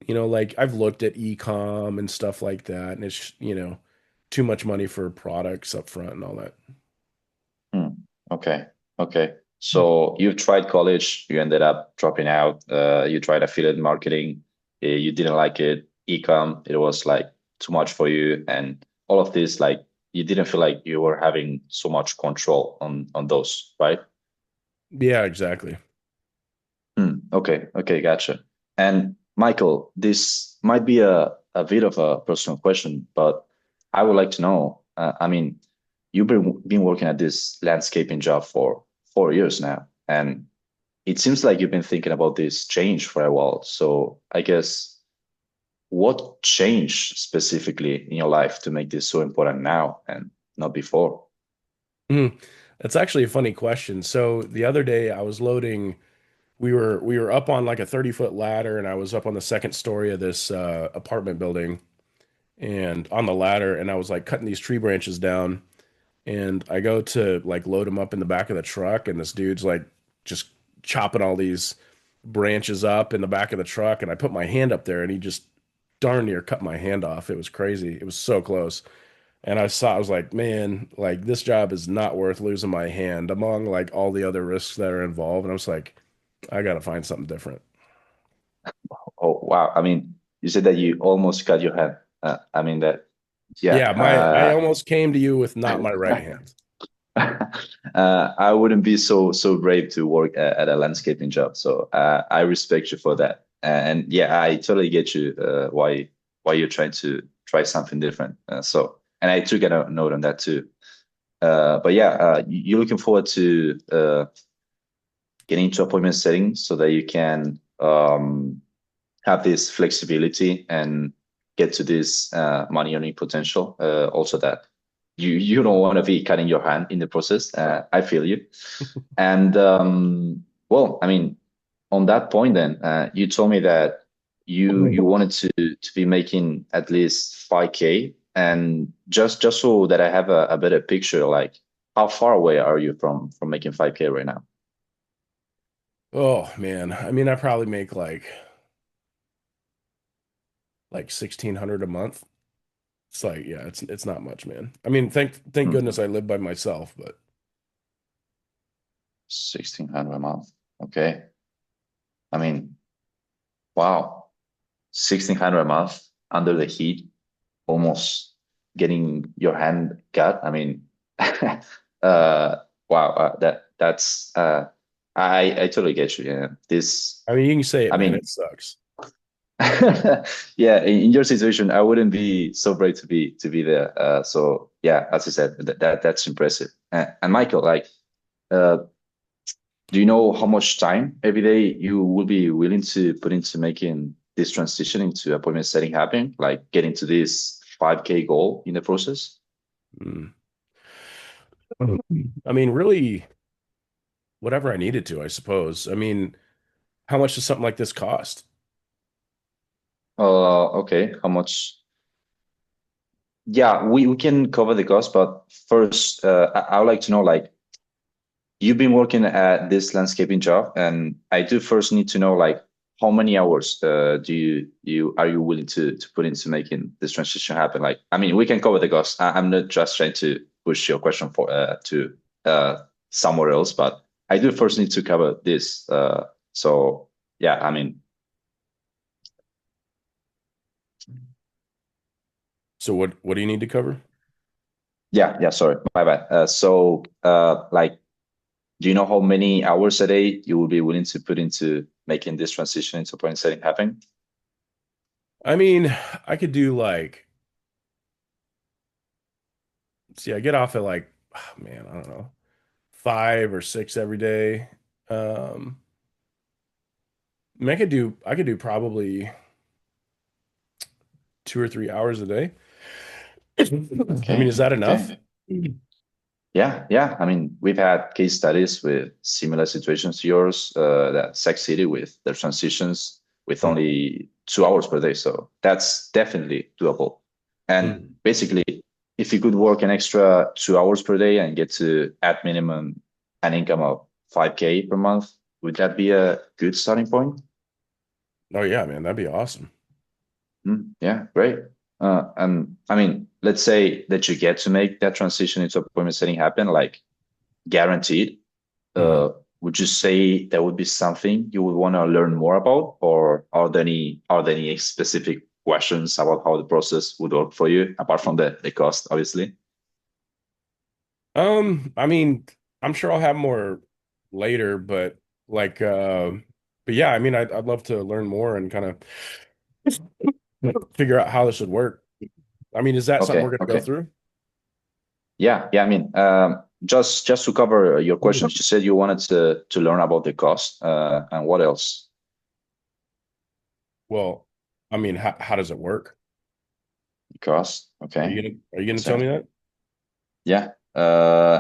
Hmm.
like I've looked at e-com and stuff like that, and it's, too much money for products up front and all that.
Hmm. Okay. Okay. So you tried college, you ended up dropping out. You tried affiliate marketing, you didn't like it. Ecom, it was like too much for you, and all of this, like you didn't feel like you were having so much control on those, right?
Yeah, exactly.
Hmm. Okay. Okay. Gotcha. And Michael, this might be a bit of a personal question, but I would like to know. I mean, you've been working at this landscaping job for 4 years now, and it seems like you've been thinking about this change for a while. So I guess what changed specifically in your life to make this so important now and not before?
Mhm. That's actually a funny question. So the other day I was loading, we were up on like a 30-foot ladder and I was up on the second story of this apartment building and on the ladder and I was like cutting these tree branches down and I go to like load them up in the back of the truck and this dude's like just chopping all these branches up in the back of the truck and I put my hand up there and he just darn near cut my hand off. It was crazy. It was so close. And I was like, man, like this job is not worth losing my hand among like all the other risks that are involved. And I was like, I gotta find something different.
Oh, wow. I mean, you said that you almost cut your hand. I mean that, yeah.
Yeah, I almost came to you with not my right hand.
I wouldn't be so brave to work at a landscaping job. So I respect you for that. And yeah, I totally get you why you're trying to try something different. And I took a note on that too. But yeah, you're looking forward to getting into appointment setting so that you can have this flexibility and get to this money earning potential. Also that you don't want to be cutting your hand in the process. I feel you. And well, I mean, on that point, then you told me that you wanted to be making at least 5K, and just so that I have a better picture, like how far away are you from making 5K right now?
Oh man, I mean, I probably make like 1,600 a month. It's like, yeah, it's not much, man. I mean, thank
Hmm.
goodness I live by myself, but
1,600 a month. Okay. I mean, wow, 1,600 a month under the heat, almost getting your hand cut. I mean, wow, that's I totally get you. Yeah, this.
I mean, you can say it,
I
man.
mean,
It sucks.
yeah, in your situation, I wouldn't be so brave to be there. So yeah, as I said, that's impressive. And Michael, like, uh, do you know how much time every day you will be willing to put into making this transition into appointment setting happen, like getting to this 5K goal in the process?
Mm. I mean, really, whatever I needed to, I suppose. I mean, how much does something like this cost?
Okay, how much? Yeah, we can cover the cost, but first, I would like to know, like, you've been working at this landscaping job, and I do first need to know, like, how many hours do you are you willing to put into making this transition happen? Like, I mean, we can cover the cost. I'm not just trying to push your question for to somewhere else, but I do first need to cover this. So yeah, I mean,
So what do you need to cover?
yeah, sorry, my bad. Like, do you know how many hours a day you will be willing to put into making this transition into point setting happen?
I mean, I could do like, see, I get off at like, oh, man, I don't know, 5 or 6 every day. I mean, I could do probably 2 or 3 hours a day. I mean,
Okay,
is that enough?
okay. Yeah. I mean, we've had case studies with similar situations to yours that succeeded with their transitions with
Hmm.
only 2 hours per day. So that's definitely doable. And
Hmm.
basically, if you could work an extra 2 hours per day and get to at minimum an income of 5K per month, would that be a good starting point?
Oh yeah, man, that'd be awesome.
Yeah, great. And I mean, let's say that you get to make that transition into appointment setting happen, like guaranteed.
Hmm.
Uh, would you say that would be something you would want to learn more about, or are there any specific questions about how the process would work for you, apart from the cost, obviously?
I mean, I'm sure I'll have more later, like, but yeah, I mean, I'd love to learn more and kind of figure out how this would work. I mean, is that something we're
Okay,
going to go
okay.
through?
Yeah. I mean, just to cover your questions, you said you wanted to learn about the cost, and what else?
Well, I mean, how does it work?
Cost. Okay.
Are you gonna
That's
tell
it.
me that?
Yeah.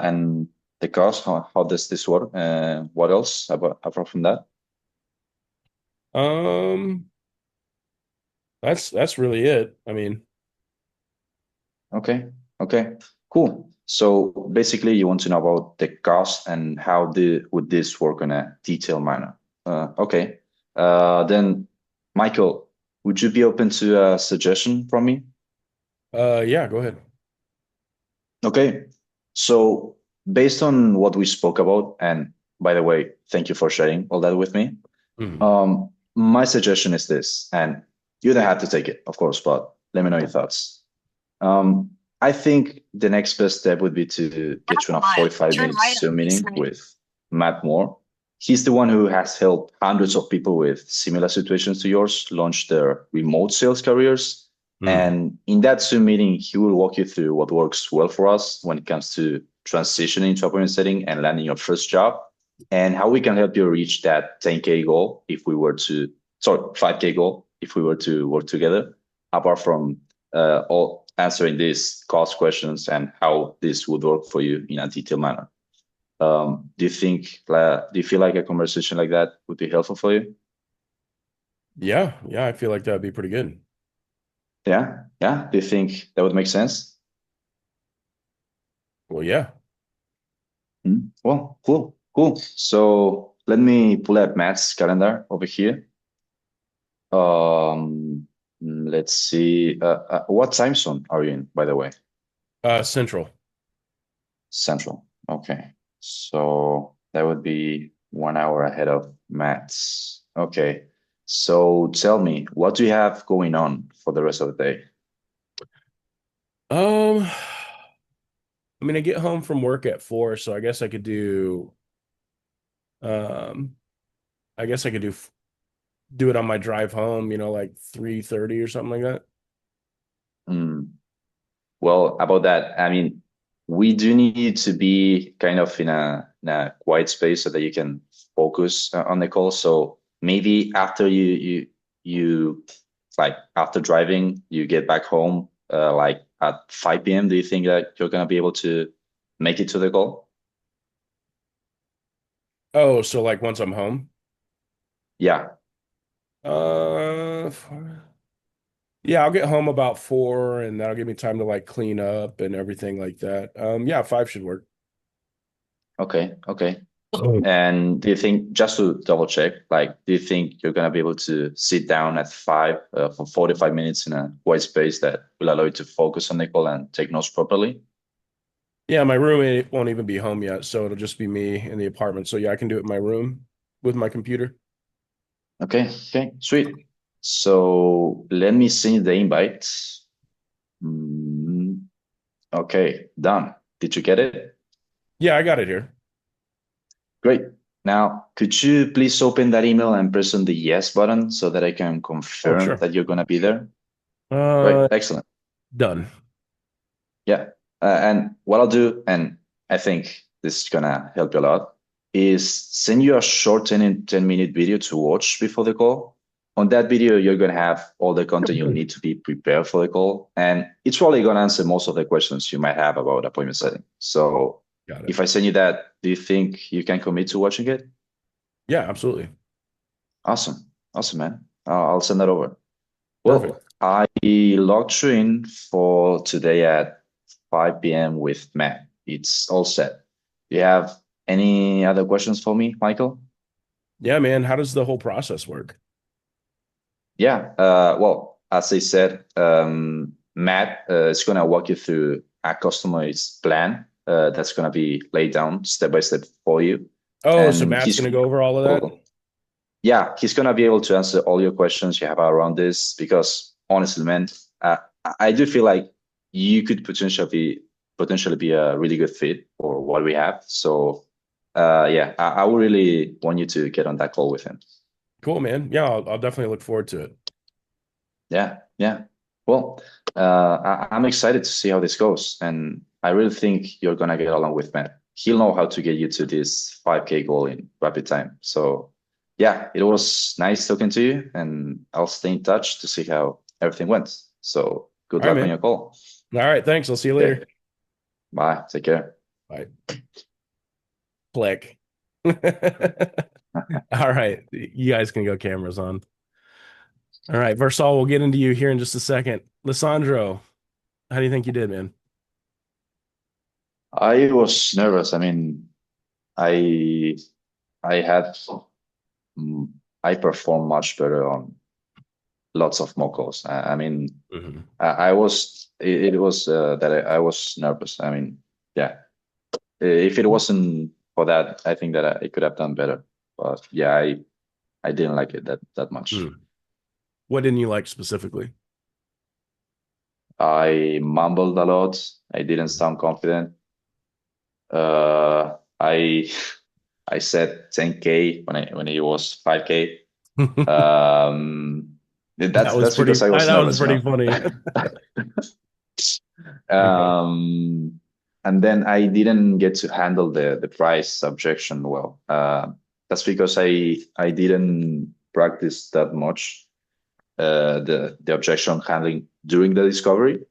And the cost, how does this work? What else apart from that?
Um, that's really it. I mean,
Okay. Okay. Cool. So basically, you want to know about the cost and how would this work in a detailed manner. Okay. Then, Michael, would you be open to a suggestion from me?
yeah, go ahead.
Okay. So based on what we spoke about, and by the way, thank you for sharing all that with me.
Mhm.
My suggestion is this, and you don't have to take it, of course, but let me know your thoughts. Um, I think the next best step would be to get you on a 45-minute Zoom meeting with Matt Moore. He's the one who has helped hundreds of people with similar situations to yours launch their remote sales careers. And in that Zoom meeting, he will walk you through what works well for us when it comes to transitioning to appointment setting and landing your first job, and how we can help you reach that 10K goal if we were to, sorry, 5K goal if we were to work together, apart from all answering these cost questions and how this would work for you in a detailed manner. Do you feel like a conversation like that would be helpful for you?
Yeah, I feel like that'd be pretty good.
Yeah. Do you think that would make sense?
Well, yeah.
Well, cool. So let me pull up Matt's calendar over here. Let's see. What time zone are you in, by the way?
Central.
Central. Okay. So that would be 1 hour ahead of Matt's. Okay. So tell me, what do you have going on for the rest of the day?
I mean, I get home from work at 4, so I guess I could do um I guess I could do it on my drive home, like 3:30 or something like that.
Hmm. Well, about that, I mean, we do need you to be kind of in a quiet space so that you can focus on the call. So maybe after you like after driving, you get back home like at 5 p.m. Do you think that you're gonna be able to make it to the call?
Oh, so like once I'm home?
Yeah.
Uh, yeah, I'll get home about 4 and that'll give me time to like clean up and everything like that. Yeah, 5 should work.
Okay. And do you think, just to double check, like, do you think you're gonna be able to sit down at 5 for 45 minutes in a white space that will allow you to focus on the call and take notes properly?
Yeah, my roommate won't even be home yet, so it'll just be me in the apartment. So yeah, I can do it in my room with my computer.
Okay, sweet. So let me send the invite. Mm, okay, done. Did you get it?
Yeah, I got it here.
Great. Now, could you please open that email and press on the yes button so that I can
Oh,
confirm
sure.
that you're gonna be there? Great,
Uh,
excellent.
done.
Yeah. And what I'll do, and I think this is gonna help you a lot, is send you a short 10-minute video to watch before the call. On that video, you're gonna have all the content you'll need to be prepared for the call. And it's probably gonna answer most of the questions you might have about appointment setting. So
Got it.
if I send you that, do you think you can commit to watching it?
Yeah, absolutely.
Awesome, man. I'll send that over.
Perfect.
Well, I logged you in for today at 5 p.m. with Matt. It's all set. Do you have any other questions for me, Michael?
Yeah, man. How does the whole process work?
Yeah. Well, as I said, Matt is going to walk you through a customized plan that's going to be laid down step by step for you.
Oh, so
And
Matt's
he's
gonna go over all of that?
yeah, he's gonna be able to answer all your questions you have around this because honestly, man, I do feel like you could potentially be a really good fit for what we have. So, yeah, I would really want you to get on that call with him.
Cool, man. Yeah, I'll definitely look forward to it.
Yeah. Well, I'm excited to see how this goes, and I really think you're gonna get along with Matt. He'll know how to get you to this 5K goal in rapid time. So, yeah, it was nice talking to you, and I'll stay in touch to see how everything went. So, good
All right,
luck on
man.
your call.
All right, thanks. I'll see you
Okay.
later.
Bye. Take care.
Bye. Click. All right. You guys can go cameras on. All right, Versal, we'll get into you here in just a second. Lissandro, how do you think you did, man?
I was nervous. I mean, I I had mm, I performed much better on lots of mock calls. I mean,
Mhm.
I was it was that I was nervous. I mean, yeah. If it wasn't for that, I think that I could have done better. But yeah, I didn't like it that much.
What didn't you like specifically?
I mumbled a lot. I didn't sound confident. I I said 10K when it was 5K.
That was
That's because I was
that was
nervous,
pretty funny. Okay.
And then I didn't get to handle the price objection well. That's because I didn't practice that much the objection handling during the discovery.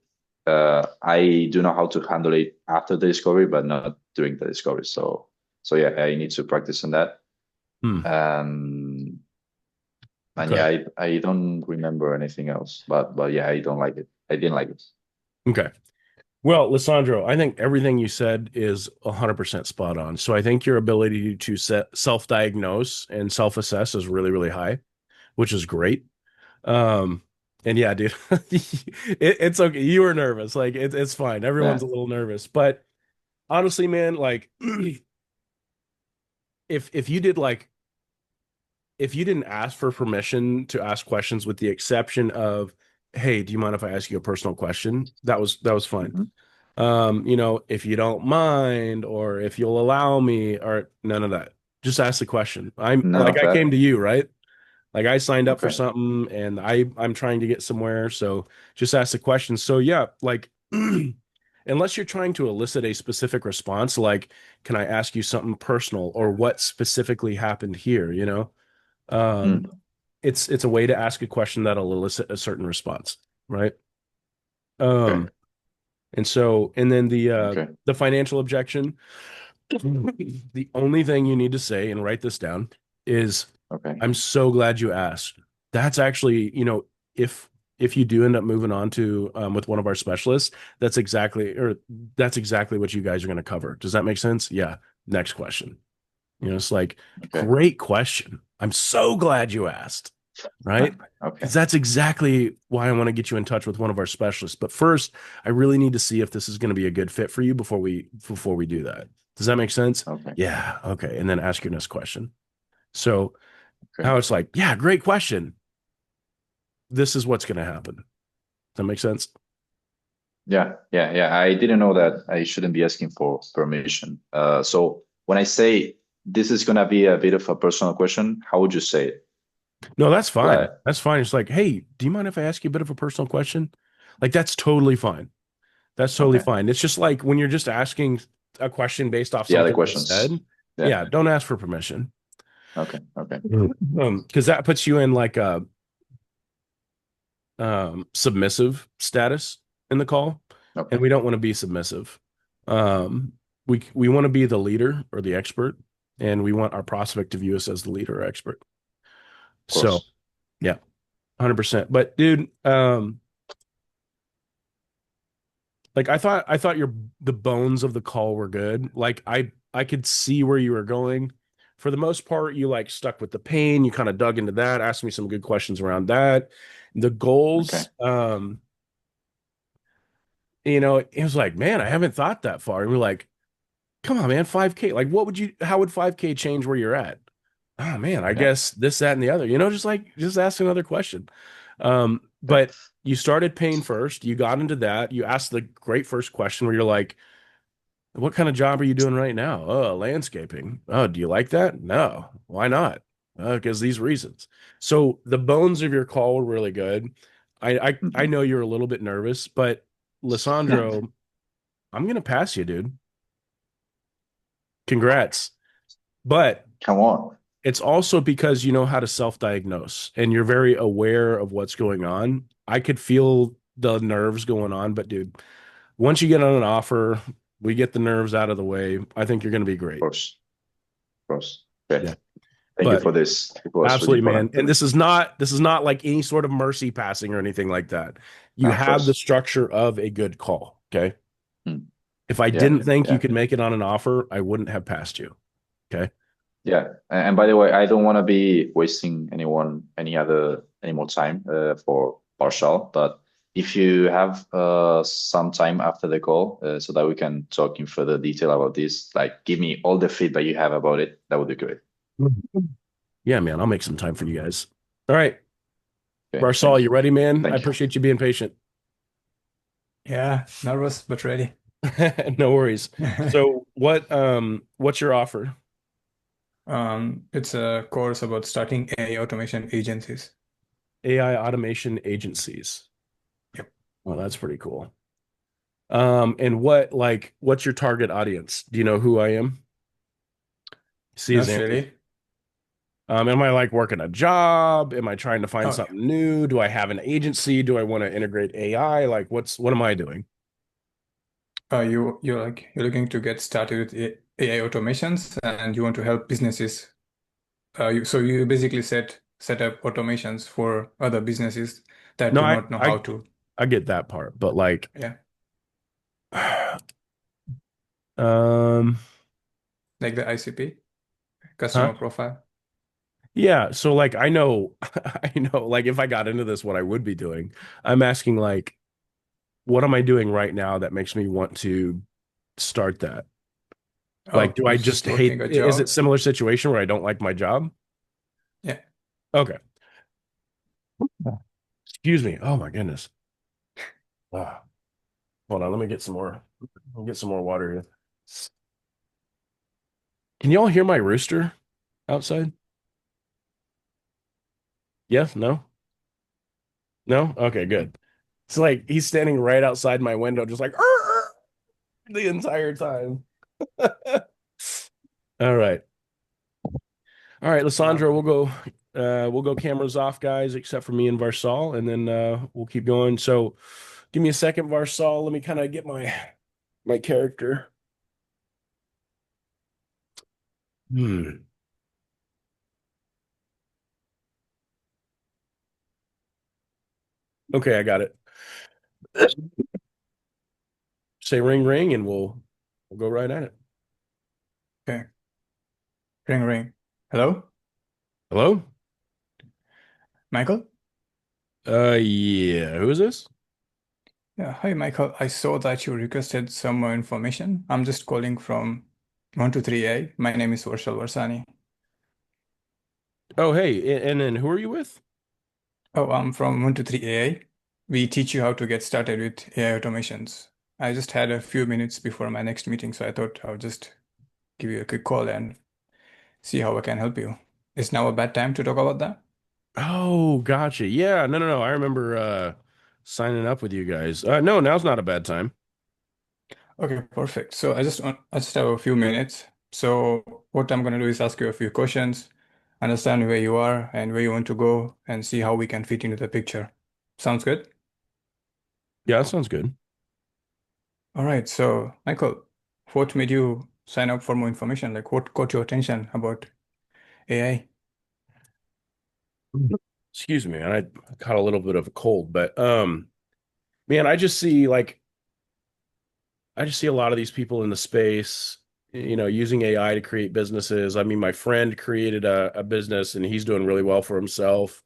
I do know how to handle it after the discovery, but not during the discovery. So yeah, I need to practice on that.
Hmm.
And
Okay.
yeah, I don't remember anything else, but yeah, I don't like it. I didn't like it.
Okay. Well, Lissandro, I think everything you said is 100% spot on. So I think your ability to self-diagnose and self-assess is really, really high, which is great. Um, and yeah, dude, it's okay. You were nervous. Like it's fine. Everyone's
Yeah.
a little nervous, but honestly, man, like if you did like if you didn't ask for permission to ask questions with the exception of, hey, do you mind if I ask you a personal question? That was fine.
Mhm.
If you don't mind or if you'll allow me or none of that. Just ask the question. I'm
None
like
of
I came
that.
to you, right? Like I signed up for
Okay.
something and I'm trying to get somewhere, so just ask the question. So yeah, like unless you're trying to elicit a specific response, like can I ask you something personal or what specifically happened here, Um,
Mm.
it's a way to ask a question that'll elicit a certain response, right?
Okay.
Um, and then
Okay.
the financial objection, the only thing you need to say and write this down is
Okay.
I'm so glad you asked. That's actually, if if you do end up moving on to with one of our specialists, that's exactly what you guys are going to cover. Does that make sense? Yeah. Next question. It's like,
Okay.
great question. I'm so glad you asked, right?
Okay.
Because that's exactly why I want to get you in touch with one of our specialists. But first, I really need to see if this is going to be a good fit for you before we do that. Does that make sense?
Okay.
Yeah. Okay. And then ask your next question. So
Okay.
now it's like, yeah, great question. This is what's going to happen. Does that make sense?
Yeah. I didn't know that I shouldn't be asking for permission. So when I say this is gonna be a bit of a personal question, how would you say it?
No, that's fine.
Like,
That's fine. It's like, hey, do you mind if I ask you a bit of a personal question? Like, that's totally fine. That's totally
okay.
fine. It's just like when you're just asking a question based off
The other
something I said.
questions. Yeah.
Yeah, don't ask for permission.
Okay. Okay.
Because that puts you in like a submissive status in the call, and
Okay.
we don't want to be submissive. Um, we want to be the leader or the expert, and we want our prospect to view us as the leader or expert.
Of
So
course.
yeah, 100%. But dude, like I thought the bones of the call were good. Like I could see where you were going. For the most part, you like stuck with the pain. You kind of dug into that, asked me some good questions around that. The
Okay.
goals, it was like, man, I haven't thought that far. And we're like, come on, man, 5K. Like, how would 5K change where you're at? Oh man, I
Yeah.
guess this, that, and the other, just ask another question.
Okay.
But you started pain first, you got into that, you asked the great first question where you're like, what kind of job are you doing right now? Oh, landscaping. Oh, do you like that? No. Why not? Because these reasons. So the bones of your call were really good. I
Mhm.
know you're a little bit nervous, but Lissandro, I'm gonna pass you, dude. Congrats. But
Come on.
it's also because you know how to self-diagnose and you're very aware of what's going on. I could feel the nerves going on, but dude, once you get on an offer, we get the nerves out of the way. I think you're going to be
Of
great.
course. Of course. Okay.
Yeah.
Thank you
But
for this. It was really
absolutely, man.
important to
And
me.
this is not like any sort of mercy passing or anything like that. You
Of
have the
course.
structure of a good call. Okay.
Mm.
If I
Yeah.
didn't think you
Yeah.
could make it on an offer, I wouldn't have passed you. Okay.
Yeah. And by the way, I don't want to be wasting any more time for partial, but if you have some time after the call so that we can talk in further detail about this, like give me all the feedback you have about it, that would be great.
Yeah, man. I'll make some time for you guys. All right.
Okay.
Barsal,
Thank
you
you.
ready, man? I
Thank you.
appreciate you being patient.
Yeah, nervous but ready.
No worries. So what's your offer?
It's a course about starting AI automation agencies.
AI automation agencies.
Yep.
Well, that's pretty cool. And what's your target audience? Do you know who I am? See his
Not
answers.
really.
Am I like working a job? Am I trying to find
Oh, yeah.
something new? Do I have an agency? Do I want to integrate AI? Like what am I doing?
You're looking to get started with AI automations and you want to help businesses. So you basically set up automations for other businesses that
No,
do
I
not know how
I
to.
I get that part, but like
Yeah,
um
like the ICP,
huh?
customer profile.
Yeah, so like I know I know like if I got into this what I would be doing. I'm asking like what am I doing right now that makes me want to start that? Like,
Oh,
do I
you're
just
just
hate,
working a
is it
job.
similar situation where I don't like my job?
Yeah.
Okay. Excuse me. Oh my goodness. Ah, hold on, let me get some more. I'll get some more water here. Can you all hear my rooster outside? Yes? No? No? Okay, good. It's like he's standing right outside my window, just like "Arr, arr," the entire time. All right. All right, Lissandra,
Lovely.
we'll go cameras off, guys, except for me and Varsal, and then we'll keep going. So give me a second, Varsal. Let me kind of get my character. Hmm. Okay, I got it. Say ring ring and we'll go right at it.
Okay. Ring ring. Hello,
Hello?
Michael?
Yeah, who is this?
Yeah, hi Michael. I saw that you requested some more information. I'm just calling from 123A. My name is Varshal Varsani.
Oh, hey, and then who are you with?
Oh, I'm from 123AI. We teach you how to get started with AI automations. I just had a few minutes before my next meeting, so I thought I would just give you a quick call and see how I can help you. Is now a bad time to talk about that?
Oh, gotcha. Yeah, no. I remember signing up with you guys. No, now's not a bad time.
Okay, perfect. So I just have a few minutes. So what I'm going to do is ask you a few questions, understand where you are and where you want to go, and see how we can fit into the picture. Sounds good?
Yeah, that sounds good.
All right. So, Michael, what made you sign up for more information? Like, what caught your attention about AI?
Excuse me, man. I caught a little bit of a cold, but man, I just see a lot of these people in the space, using AI to create businesses. I mean, my friend created a business and he's doing really well for himself.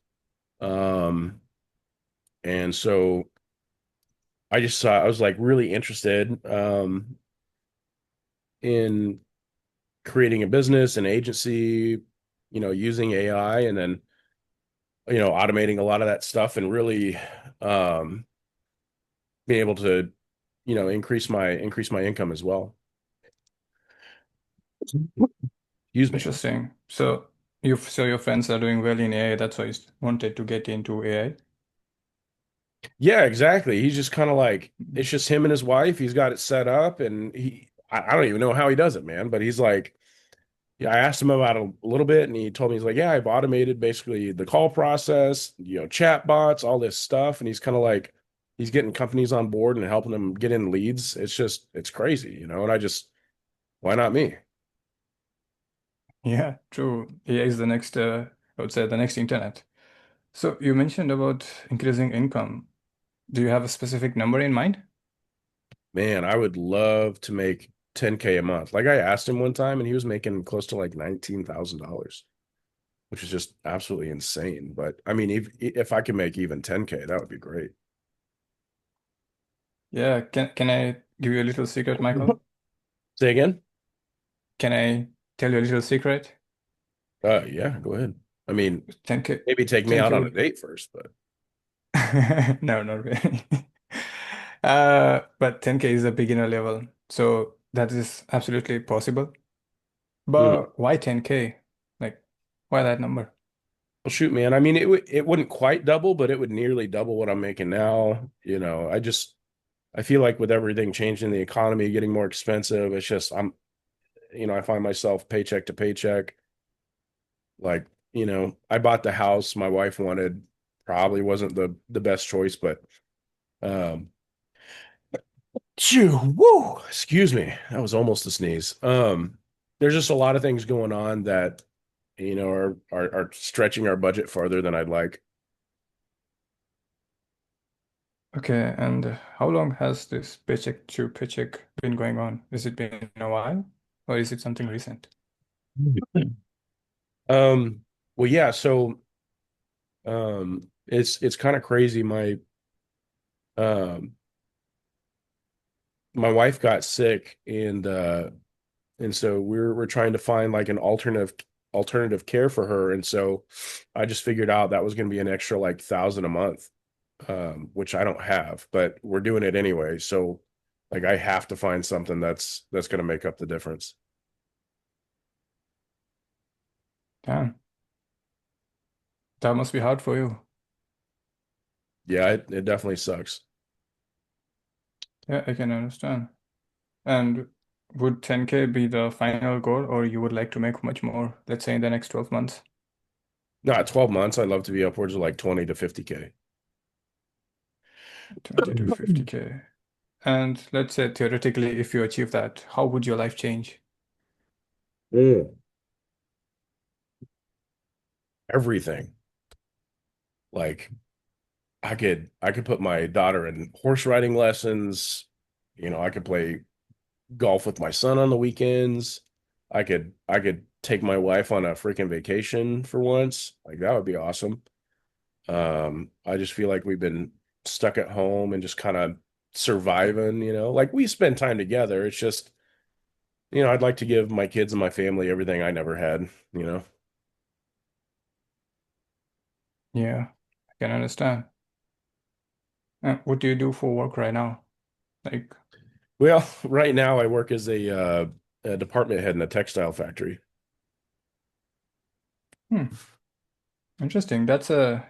Um, and so I was like really interested in creating a business, an agency, using AI and then, automating a lot of that stuff and really um being able to, increase my income as well. Excuse me.
Interesting. So, your friends are doing well in AI. That's why you wanted to get into AI.
Yeah, exactly. He's just kind of like it's just him and his wife. He's got it set up, and I don't even know how he does it, man. But he's like, yeah, I asked him about it a little bit, and he told me he's like, yeah, I've automated basically the call process, chat bots, all this stuff, and he's kind of like he's getting companies on board and helping them get in leads. It's crazy. And why not me?
Yeah, true. AI is the next, I would say, the next internet. So, you mentioned about increasing income. Do you have a specific number in mind?
Man, I would love to make 10K a month. Like I asked him one time, and he was making close to like $19,000, which is just absolutely insane. But I mean, if I could make even 10K, that would be great.
Yeah, can I give you a little secret, Michael?
Say again?
Can I tell you a little secret?
Yeah, go ahead. I mean,
10K,
maybe take me out
10K
on a
would
date first, but
no, not really. But 10K is a beginner level, so that is absolutely possible.
Mm.
But why 10K? Like, why that number?
Well, shoot, man. I mean, it wouldn't quite double, but it would nearly double what I'm making now. I feel like with everything changing the economy, getting more expensive, it's just I find myself paycheck to paycheck. Like, I bought the house my wife wanted. Probably wasn't the best choice, but um woo, excuse me. That was almost a sneeze. There's just a lot of things going on that, are stretching our budget farther than I'd like.
Okay, and how long has this paycheck to paycheck been going on? Has it been a while, or is it something recent?
Um, well, yeah, so it's kind of crazy. Um my wife got sick and so we're trying to find like an alternative care for her. And so I just figured out that was going to be an extra like 1,000 a month, which I don't have, but we're doing it anyway. So like I have to find something that's going to make up the difference.
Damn, that must be hard for you.
Yeah, it definitely sucks.
Yeah, I can understand. And would 10K be the final goal, or you would like to make much more, let's say in the next 12 months?
Not 12 months. I'd love to be upwards of like 20 to 50K.
20 to 50K. And let's say theoretically, if you achieve that, how would your life change?
Mm. Everything. Like I could put my daughter in horse riding lessons. I could play golf with my son on the weekends. I could take my wife on a freaking vacation for once. Like that would be awesome. I just feel like we've been stuck at home and just kind of surviving, like we spend time together. It's just, I'd like to give my kids and my family everything I never had.
Yeah, I can understand. What do you do for work right now? Like,
Well, right now I work as a department head in a textile factory.
hmm, interesting. That's a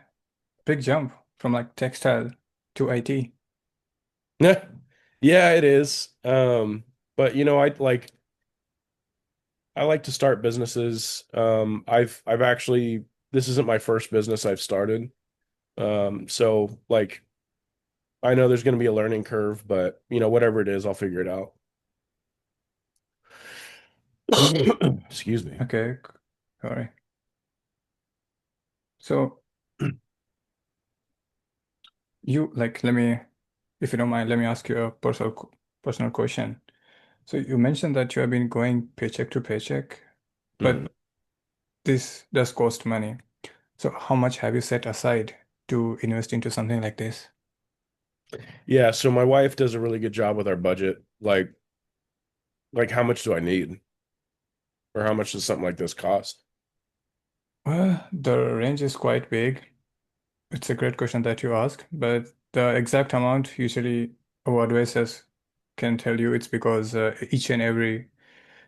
big jump from like textile to IT.
Yeah, yeah, it is. But I like to start businesses. I've actually this isn't my first business I've started. So like I know there's going to be a learning curve, but whatever it is, I'll figure it out. Excuse me.
Okay, sorry. So you like, if you don't mind, let me ask you a personal question. So you mentioned that you have been going paycheck to paycheck,
Mhm.
but this does cost money. So how much have you set aside to invest into something like this?
Yeah, so my wife does a really good job with our budget. Like how much do I need? Or how much does something like this cost?
Well, the range is quite big. It's a great question that you ask, but the exact amount usually our advisors can tell you it's because each and every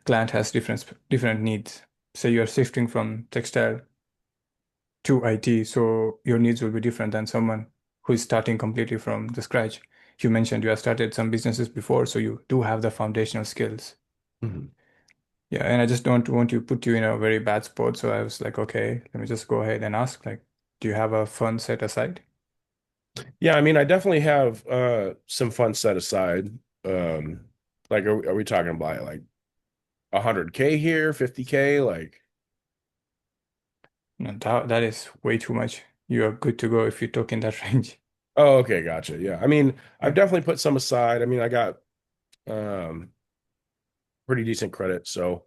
client has different needs. Say you're shifting from textile to IT, so your needs will be different than someone who is starting completely from the scratch. You mentioned you have started some businesses before, so you do have the foundational skills.
Mhm.
Yeah, and I just don't want to put you in a very bad spot. So I was like, okay, let me just go ahead and ask, like, do you have a fund set aside?
Yeah, I mean, I definitely have some funds set aside. Like are we talking about like 100K here, 50K? Like,
No, that is way too much. You are good to go if you talk in that range.
oh, okay, gotcha. Yeah. I mean, I've
Yeah.
definitely put some aside. I mean, I got um pretty decent credit, so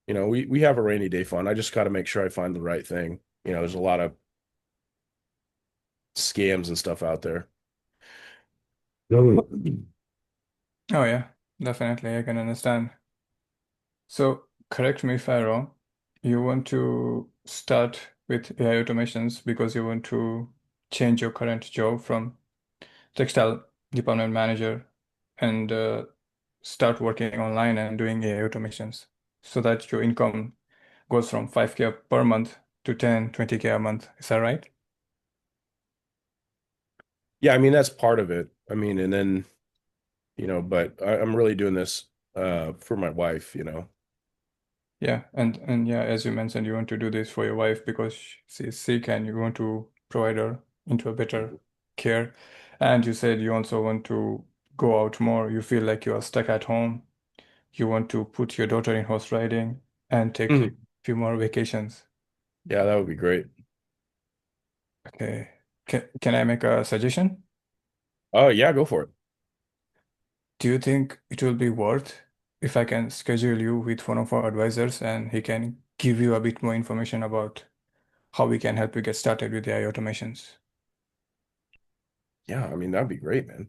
we have a rainy day fund. I just got to make sure I find the right thing. There's a lot of scams and stuff out there.
Oh yeah, definitely. I can understand. So correct me if I'm wrong. You want to start with AI automations because you want to change your current job from textile department manager, and start working online and doing AI automations so that your income goes from 5K per month to 10, 20K a month. Is that right?
Yeah, I mean that's part of it. I mean, and then, but I'm really doing this for my wife.
Yeah, and yeah, as you mentioned, you want to do this for your wife because she's sick and you want to provide her into a better care. And you said you also want to go out more. You feel like you are stuck at home. You want to put your daughter in horse riding and take a
Mhm.
few more vacations.
Yeah, that would be great.
Okay. Can I make a suggestion?
Oh, yeah, go for it.
Do you think it will be worth if I can schedule you with one of our advisors and he can give you a bit more information about how we can help you get started with AI automations?
Yeah, I mean that'd be great, man.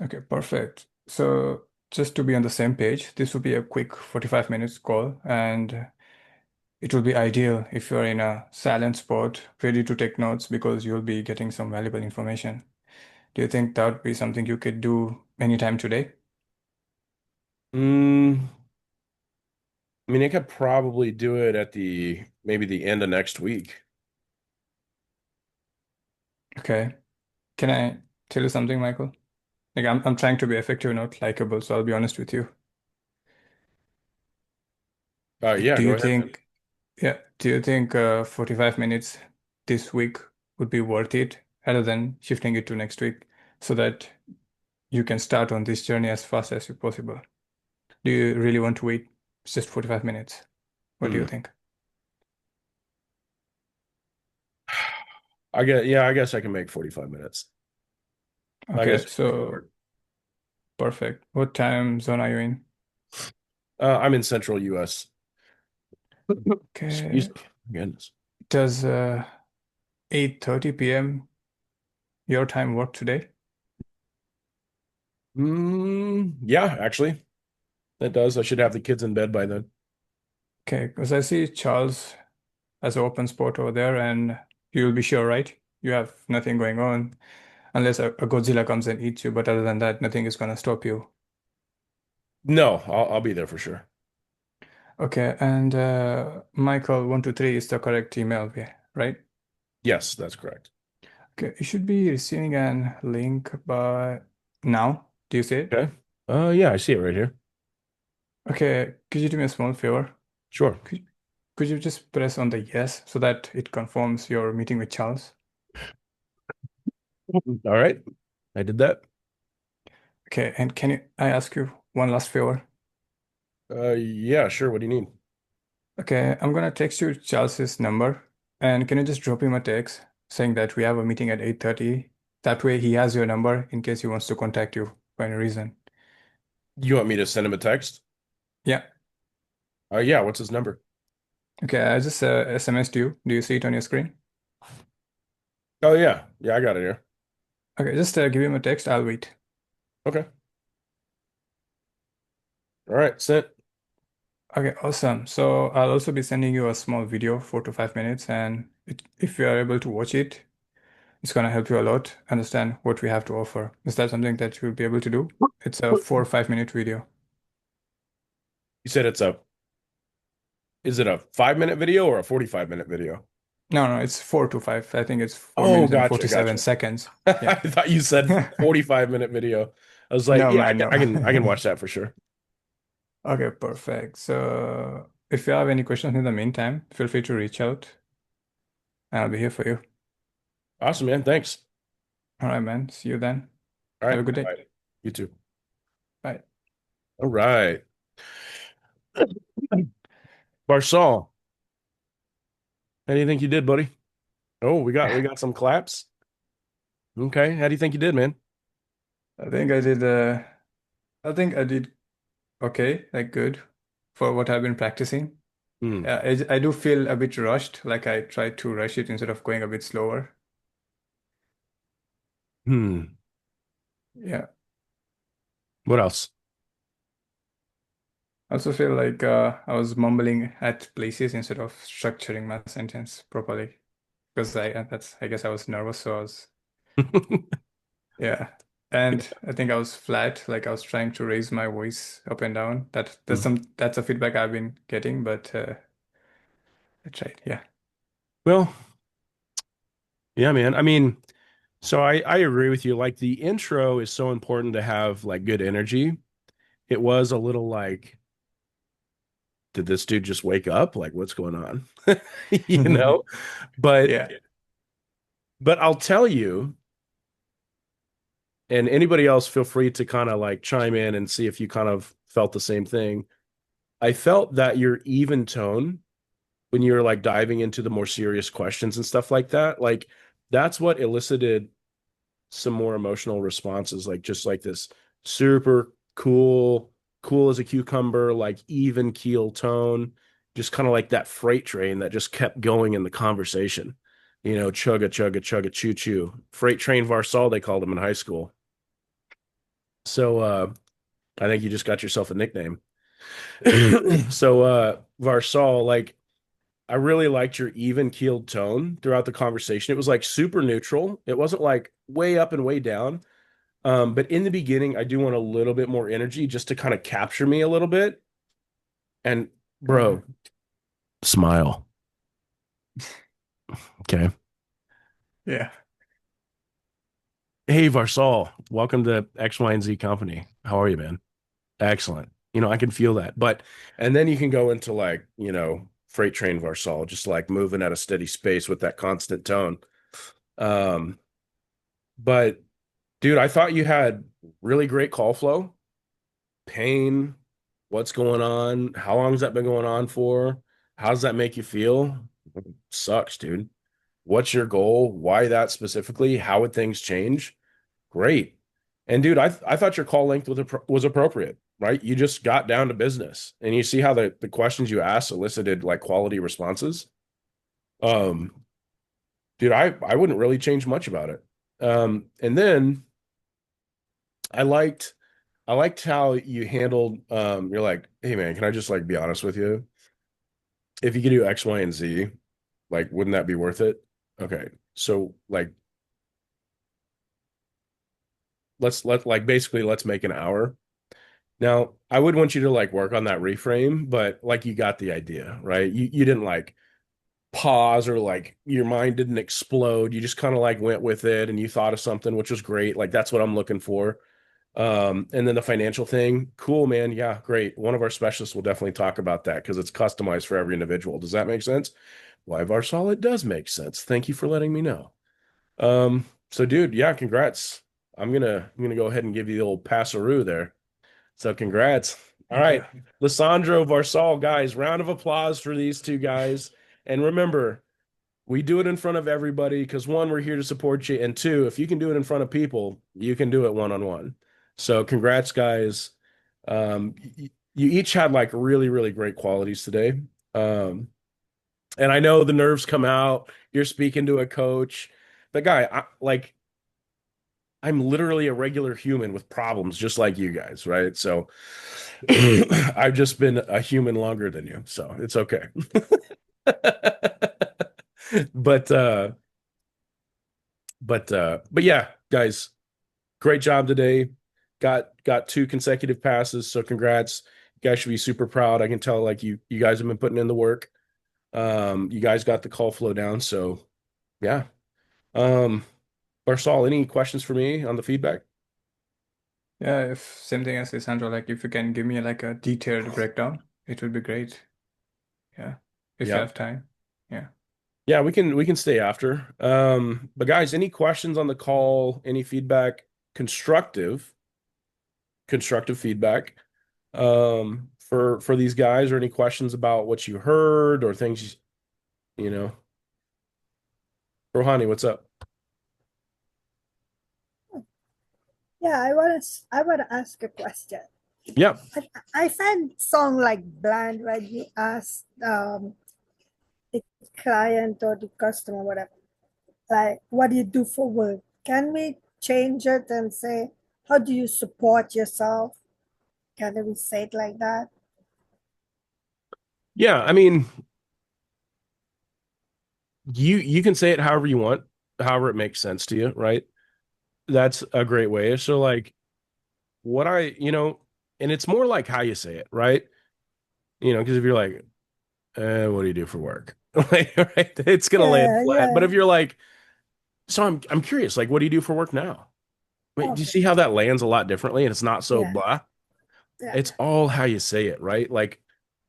Okay, perfect. So just to be on the same page, this will be a quick 45 minutes call, and it will be ideal if you're in a silent spot, ready to take notes because you'll be getting some valuable information. Do you think that would be something you could do anytime today?
Mm, I mean, I could probably do it at maybe the end of next week.
Okay. Can I tell you something, Michael? Like I'm trying to be effective, not likable, so I'll be honest with you.
Yeah,
Do
go
you
ahead, man.
think, yeah, do you think 45 minutes this week would be worth it rather than shifting it to next week so that you can start on this journey as fast as you possible? Do you really want to wait just 45 minutes? What do you
Hmm.
think?
I guess I can make 45 minutes. I guess
Okay,
we can make it
so
work.
perfect. What time zone are you in?
I'm in Central US. Excuse
Okay,
me. Goodness.
does 8:30 p.m. your time work today?
Yeah, actually, that does. I should have the kids in bed by then.
Okay, because I see Charles as an open spot over there, and you'll be sure, right? You have nothing going on unless a Godzilla comes and eats you, but other than that, nothing is gonna stop you.
No, I'll be there for sure.
Okay, and Michael123 is the correct email, right?
Yes, that's correct.
Okay, you should be receiving a link by now. Do you see it?
Okay. Yeah, I see it right here.
Okay, could you do me a small favor?
Sure.
Could, could you just press on the yes so that it confirms your meeting with Charles?
All right. I did that.
Okay, and I ask you one last favor?
Yeah, sure. What do you need?
Okay, I'm gonna text you Charles's number, and can you just drop him a text saying that we have a meeting at 8:30? That way he has your number in case he wants to contact you for any reason.
You want me to send him a text?
Yeah.
Yeah, what's his number?
Okay, I just SMS'd you. Do you see it on your screen?
Oh yeah. Yeah, I got it here.
Okay, just give him a text. I'll wait.
Okay. All right, sent.
Okay, awesome. So I'll also be sending you a small video, 4 to 5 minutes, and if you are able to watch it, it's gonna help you a lot understand what we have to offer. Is that something that you'll be able to do? It's a 4 or 5 minute video.
You said is it a 5 minute video or a 45-minute video?
No, no, it's 4 to 5. I think it's four
Oh,
minutes and
gotcha,
47
gotcha.
seconds.
I
Yeah.
thought you said 45-minute video. I was like,
No,
yeah,
man, no.
I can watch that for sure.
Okay, perfect. So if you have any questions in the meantime, feel free to reach out and I'll be here for you.
Awesome, man. Thanks.
All right, man. See you then.
All
Have a
right.
good day.
Bye. You too.
Bye.
All right. Barsal, how do you think you did, buddy? Oh, we got some claps. Okay. How do you think you did, man?
I think I think I did okay, like good for what I've been practicing.
Hmm.
I do feel a bit rushed, like I tried to rush it instead of going a bit slower.
Hmm.
Yeah.
What else?
I also feel like I was mumbling at places instead of structuring my sentence properly because I guess I was nervous, so I was Yeah. And I think I was flat, like I was trying to raise my voice up and down. That's a feedback I've been getting, but I tried. Yeah.
Well, yeah, man. I mean, so I agree with you. Like the intro is so important to have like good energy. It was a little like, did this dude just wake up? Like, what's going on? You know? But
Yeah.
but I'll tell you, and anybody else feel free to kind of like chime in and see if you kind of felt the same thing. I felt that your even tone when you're like diving into the more serious questions and stuff like that, like that's what elicited some more emotional responses, like just like this super cool as a cucumber, like even keel tone, just kind of like that freight train that just kept going in the conversation. Chugga, chugga, chugga, choo choo. Freight train Varsal, they called him in high school. So I think you just got yourself a nickname. So Varsal, like I really liked your even keeled tone throughout the conversation. It was like super neutral. It wasn't like way up and way down. But in the beginning, I do want a little bit more energy just to kind of capture me a little bit. And bro, smile. Okay.
Yeah.
Hey, Varsal, welcome to X, Y, and Z Company. How are you, man? Excellent. I can feel that. And then you can go into like, freight train Varsal, just like moving at a steady space with that constant tone. Um, but dude, I thought you had really great call flow, pain, what's going on, how long has that been going on for? How does that make you feel? Sucks, dude. What's your goal? Why that specifically? How would things change? Great. And dude, I thought your call length was appropriate, right? You just got down to business, and you see how the questions you asked elicited like quality responses. Um, dude, I wouldn't really change much about it. And then I liked I liked how you handled you're like, hey man, can I just like be honest with you? If you could do X, Y, and Z, like wouldn't that be worth it? Okay. So like let's make an hour. Now, I would want you to like work on that reframe, but like you got the idea, right? You didn't like pause or like your mind didn't explode. You just kind of like went with it and you thought of something, which was great. Like that's what I'm looking for. And then the financial thing, cool, man. Yeah, great. One of our specialists will definitely talk about that because it's customized for every individual. Does that make sense? Why, Varsal, it does make sense. Thank you for letting me know. So dude, yeah, congrats. I'm gonna go ahead and give you the old passeroo there. So congrats. All
Thank
right.
you.
Lissandro Varsal, guys, round of applause for these two guys. And remember, we do it in front of everybody because one, we're here to support you. And two, if you can do it in front of people, you can do it one-on-one. So congrats, guys. You each had like really, really great qualities today. And I know the nerves come out. You're speaking to a coach. But guy, I'm literally a regular human with problems just like you guys, right? So I've just been a human longer than you, so it's okay. But but yeah, guys, great job today. Got two consecutive passes, so congrats. You guys should be super proud. I can tell like you guys have been putting in the work. You guys got the call flow down, so yeah. Um, Barsal, any questions for me on the feedback?
Yeah, if same thing as Sandra, like if you can give me like a detailed breakdown, it would be great. Yeah. If you
Yeah.
have time. Yeah.
Yeah, we can stay after. But guys, any questions on the call, any feedback, constructive feedback for these guys, or any questions about what you heard or things you know. Rohani, what's up?
Yeah, I want to ask a question.
Yeah.
I find song like bland when you ask the client or the customer, whatever, like, what do you do for work? Can we change it and say, how do you support yourself? Can we say it like that?
Yeah, I mean, you can say it however you want, however it makes sense to you, right? That's a great way. So like what and it's more like how you say it, right? Because if you're like, what do you do for work? Like, right, it's gonna land
Yeah,
flat. But
yeah.
if you're like, so I'm curious, like, what do you do for work now? Wait, do you
Okay.
see how that lands a lot differently and it's not so
Yeah,
blah?
yeah.
It's all how you say it, right? Like,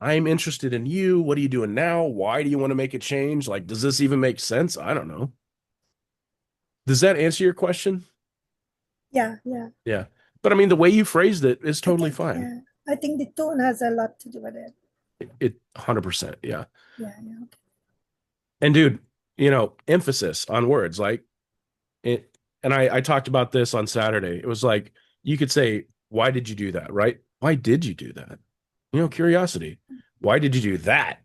I'm interested in you. What are you doing now? Why do you want to make a change? Like, does this even make sense? I don't know. Does that answer your question?
Yeah, yeah.
Yeah. But I mean, the way you phrased it is
I
totally
think,
fine.
yeah. I think the tone has a lot to do with it.
It 100%. Yeah.
Yeah, yeah. Okay.
And dude, emphasis on words like it. And I talked about this on Saturday. It was like, you could say, why did you do that? Right? Why did you do that? Curiosity. Why did you do that?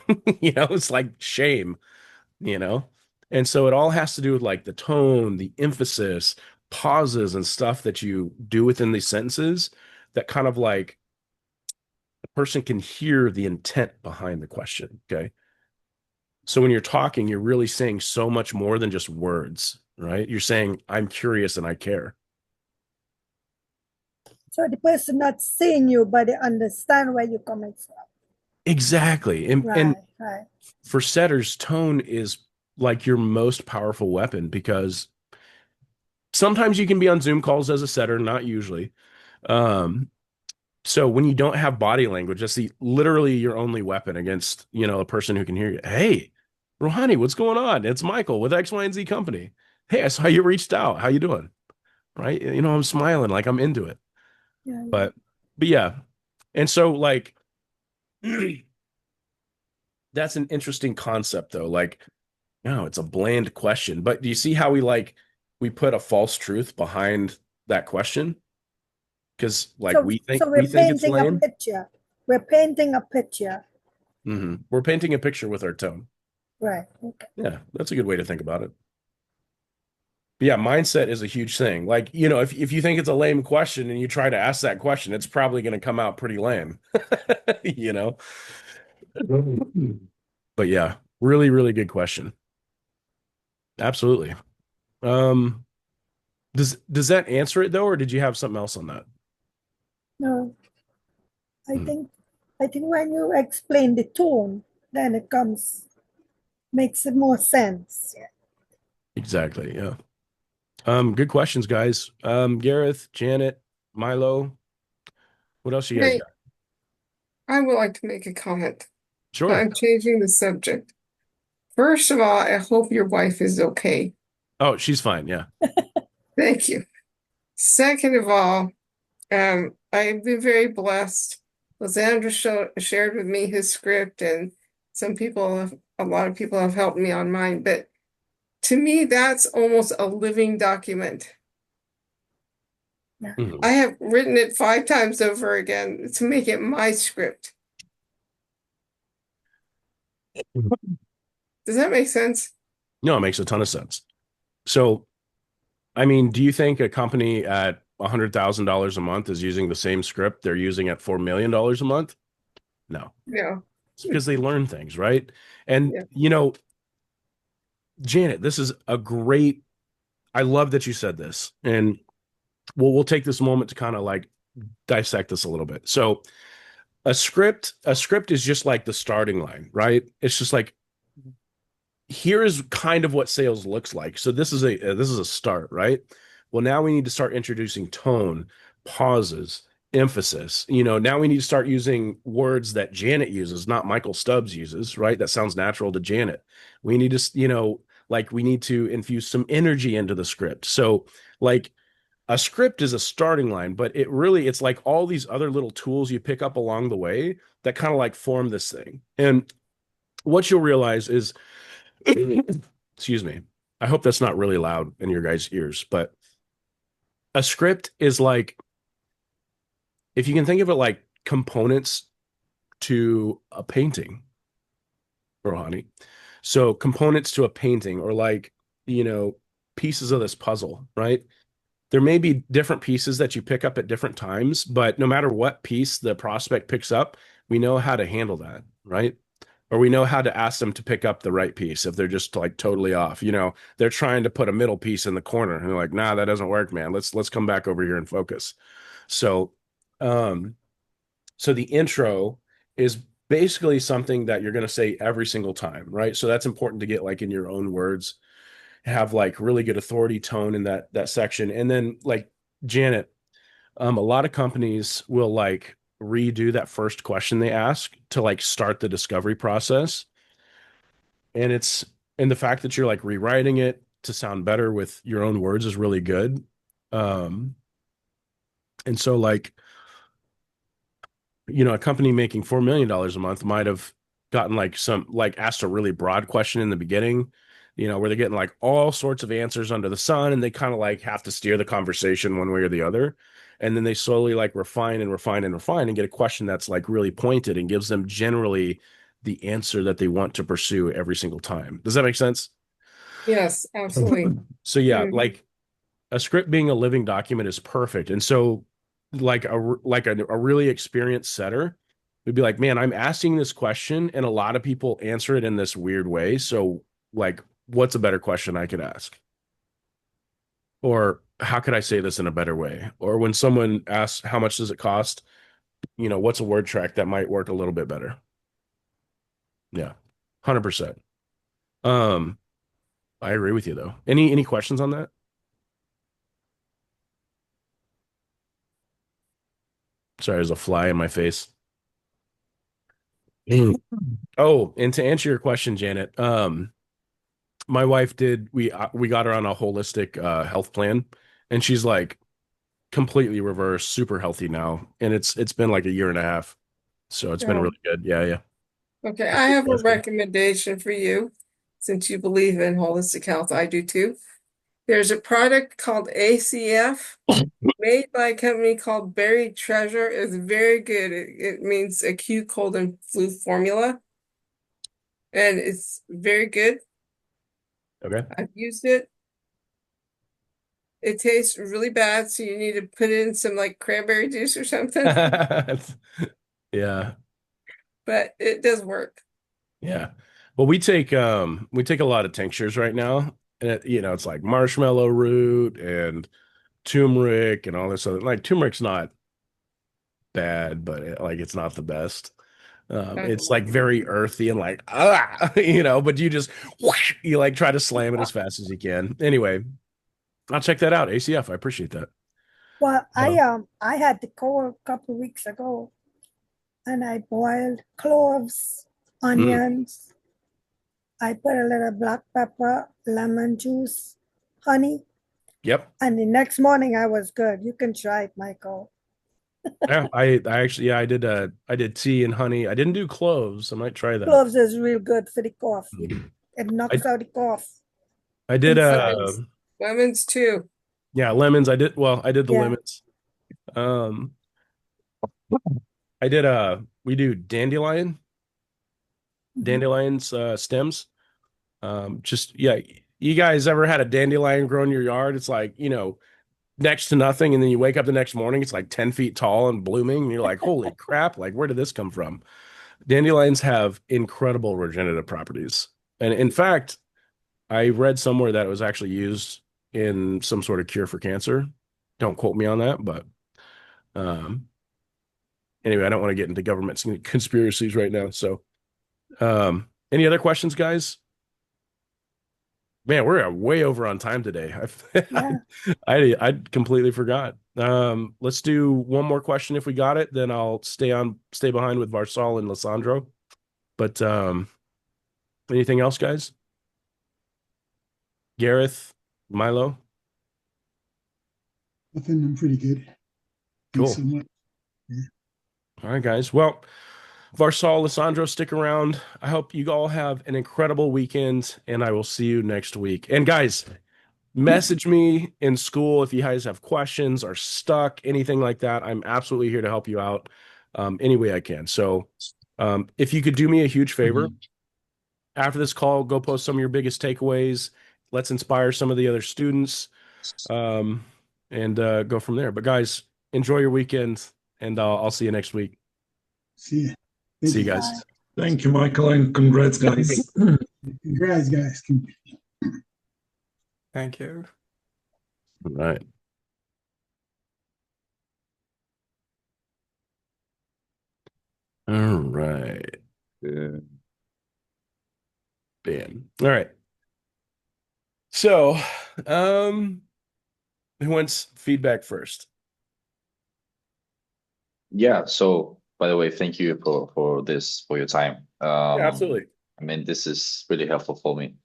It's like shame, you know? And so it all has to do with like the tone, the emphasis, pauses and stuff that you do within these sentences that kind of like a person can hear the intent behind the question. Okay. So when you're talking, you're really saying so much more than just words, right? You're saying, I'm curious and I care.
So the person not seeing you, but they understand where you're coming from.
Exactly. And
Right, right.
for setters, tone is like your most powerful weapon because sometimes you can be on Zoom calls as a setter, not usually. Um, so when you don't have body language, that's literally your only weapon against, a person who can hear you. Hey, Rohani, what's going on? It's Michael with X, Y, and Z company. Hey, I saw you reached out. How you doing? Right? I'm smiling like I'm into it.
Yeah, yeah.
But yeah. And so like that's an interesting concept though. Like, no, it's a bland question. But do you see how we put a false truth behind that question? Because like
So,
we think
so
we
we're
think it's
painting a
lame.
picture. We're painting a picture.
We're painting a picture with our tone.
Right. Okay.
Yeah, that's a good way to think about it. But yeah, mindset is a huge thing. Like, if you think it's a lame question and you try to ask that question, it's probably going to come out pretty lame. you know? But yeah, really, really good question. Absolutely. Um, does that answer it though, or did you have something else on that?
No, I
Mhm.
think I think when you explain the tone, then it makes it more sense. Yeah.
Exactly. Yeah. Good questions, guys. Gareth, Janet, Milo, what else you guys
Hey,
got?
I would like to make a comment, but
Sure.
I'm changing the subject. First of all, I hope your wife is okay.
Oh, she's fine. Yeah.
Thank you. Second of all, I've been very blessed. Lysandra shared with me his script, and a lot of people have helped me on mine. But to me, that's almost a living document.
Mhm.
I have written it 5 times over again to make it my script. Does that make sense?
No, it makes a ton of sense. So, I mean, do you think a company at $100,000 a month is using the same script they're using at $4 million a month? No,
Yeah.
it's because they learn things, right? And
Yeah.
Janet, this is a great. I love that you said this, and we'll take this moment to kind of like dissect this a little bit. So, a script is just like the starting line, right? It's just like here is kind of what sales looks like. So this is a start, right? Well, now we need to start introducing tone, pauses, emphasis. Now we need to start using words that Janet uses, not Michael Stubbs uses, right? That sounds natural to Janet. We need to, like we need to infuse some energy into the script. So, like a script is a starting line, but it's like all these other little tools you pick up along the way that kind of like form this thing. And what you'll realize is excuse me. I hope that's not really loud in your guys' ears, but a script is like, if you can think of it like components to a painting, Rohani. So components to a painting or like, you know, pieces of this puzzle, right? There may be different pieces that you pick up at different times, but no matter what piece the prospect picks up, we know how to handle that, right? or we know how to ask them to pick up the right piece if they're just like totally off. They're trying to put a middle piece in the corner and they're like, nah, that doesn't work, man. Let's come back over here and focus. So, um, so the intro is basically something that you're going to say every single time, right? So that's important to get like in your own words, have like really good authority tone in that section. And then like Janet, a lot of companies will like redo that first question they ask to like start the discovery process. And and the fact that you're like rewriting it to sound better with your own words is really good. Um, and so like, a company making $4 million a month might have gotten like asked a really broad question in the beginning, where they're getting like all sorts of answers under the sun and they kind of like have to steer the conversation one way or the other. And then they slowly like refine and refine and refine and get a question that's like really pointed and gives them generally the answer that they want to pursue every single time. Does that make sense?
Yes, absolutely.
So yeah,
Mhm.
like a script being a living document is perfect. And so a really experienced setter would be like, man, I'm asking this question and a lot of people answer it in this weird way. So like, what's a better question I could ask? Or how could I say this in a better way? Or when someone asks, how much does it cost? What's a word track that might work a little bit better? Yeah, 100%. Um, I agree with you though. Any questions on that? Sorry, there's a fly in my face. Oh, and to answer your question, Janet, my wife did we got her on a holistic health plan, and she's like completely reversed, super healthy now, and it's been like a year and a half, so it's been
Yeah.
really good. Yeah, yeah.
Okay, I have a recommendation for you since you believe in holistic health. I do too. There's a product called ACF made by a company called Berry Treasure. It's very good. It means acute cold and flu formula, and it's very good.
Okay.
I've used it. It tastes really bad, so you need to put in some like cranberry juice or something,
Yeah,
but it does work.
yeah. Well, we take a lot of tinctures right now, and it's like marshmallow root and turmeric and all this other. Like turmeric's not bad, but it's not the best. It's like very earthy and like but you just whoosh, you like try to slam it as fast as you can. Anyway, I'll check that out. ACF, I appreciate that.
Well,
Uh,
I had the cold a couple of weeks ago, and I boiled cloves,
mm,
onions. I put a little black pepper, lemon juice, honey,
yep.
and the next morning I was good. You can try it, Michael.
Yeah, I actually I did tea and honey. I didn't do cloves. I might try that.
Cloves is real good for the cough. It
I
knocks out the cough
I did
inside.
Lemons too.
yeah, lemons. I did the
Yeah.
lemons. Um I did we do
Mhm.
dandelions stems. Just yeah, you guys ever had a dandelion grow in your yard? It's like, next to nothing, and then you wake up the next morning, it's like 10 feet tall and blooming, and you're like, holy crap, like where did this come from? Dandelions have incredible regenerative properties. And in fact, I read somewhere that it was actually used in some sort of cure for cancer. Don't quote me on that, but um anyway, I don't want to get into government conspiracies right now. So any other questions, guys? Man, we're way over on time today.
Yeah.
I completely forgot. Let's do one more question if we got it, then I'll stay behind with Varsal and Lissandro. But anything else, guys? Gareth, Milo,
Nothing. I'm pretty good. Thanks so
cool.
much. Yeah.
All right, guys. Well, Varsal, Lissandro, stick around. I hope you all have an incredible weekend, and I will see you next week. And guys, message me in school if you guys have questions or stuck, anything like that. I'm absolutely here to help you out any way I can. So if you could do me a huge favor, after this call, go post some of your biggest takeaways. Let's inspire some of the other students um, and go from there. But guys, enjoy your weekend, and I'll see you next week.
See ya. Thank
See you
you.
guys.
Thank you, Michael, and congrats, guys. Congrats, guys.
Thank you.
All right. All right.
Good.
Bam. All right. So, who wants feedback first?
Yeah. So, by the way, thank you for your time.
Yeah, absolutely.
I mean, this is really helpful for me.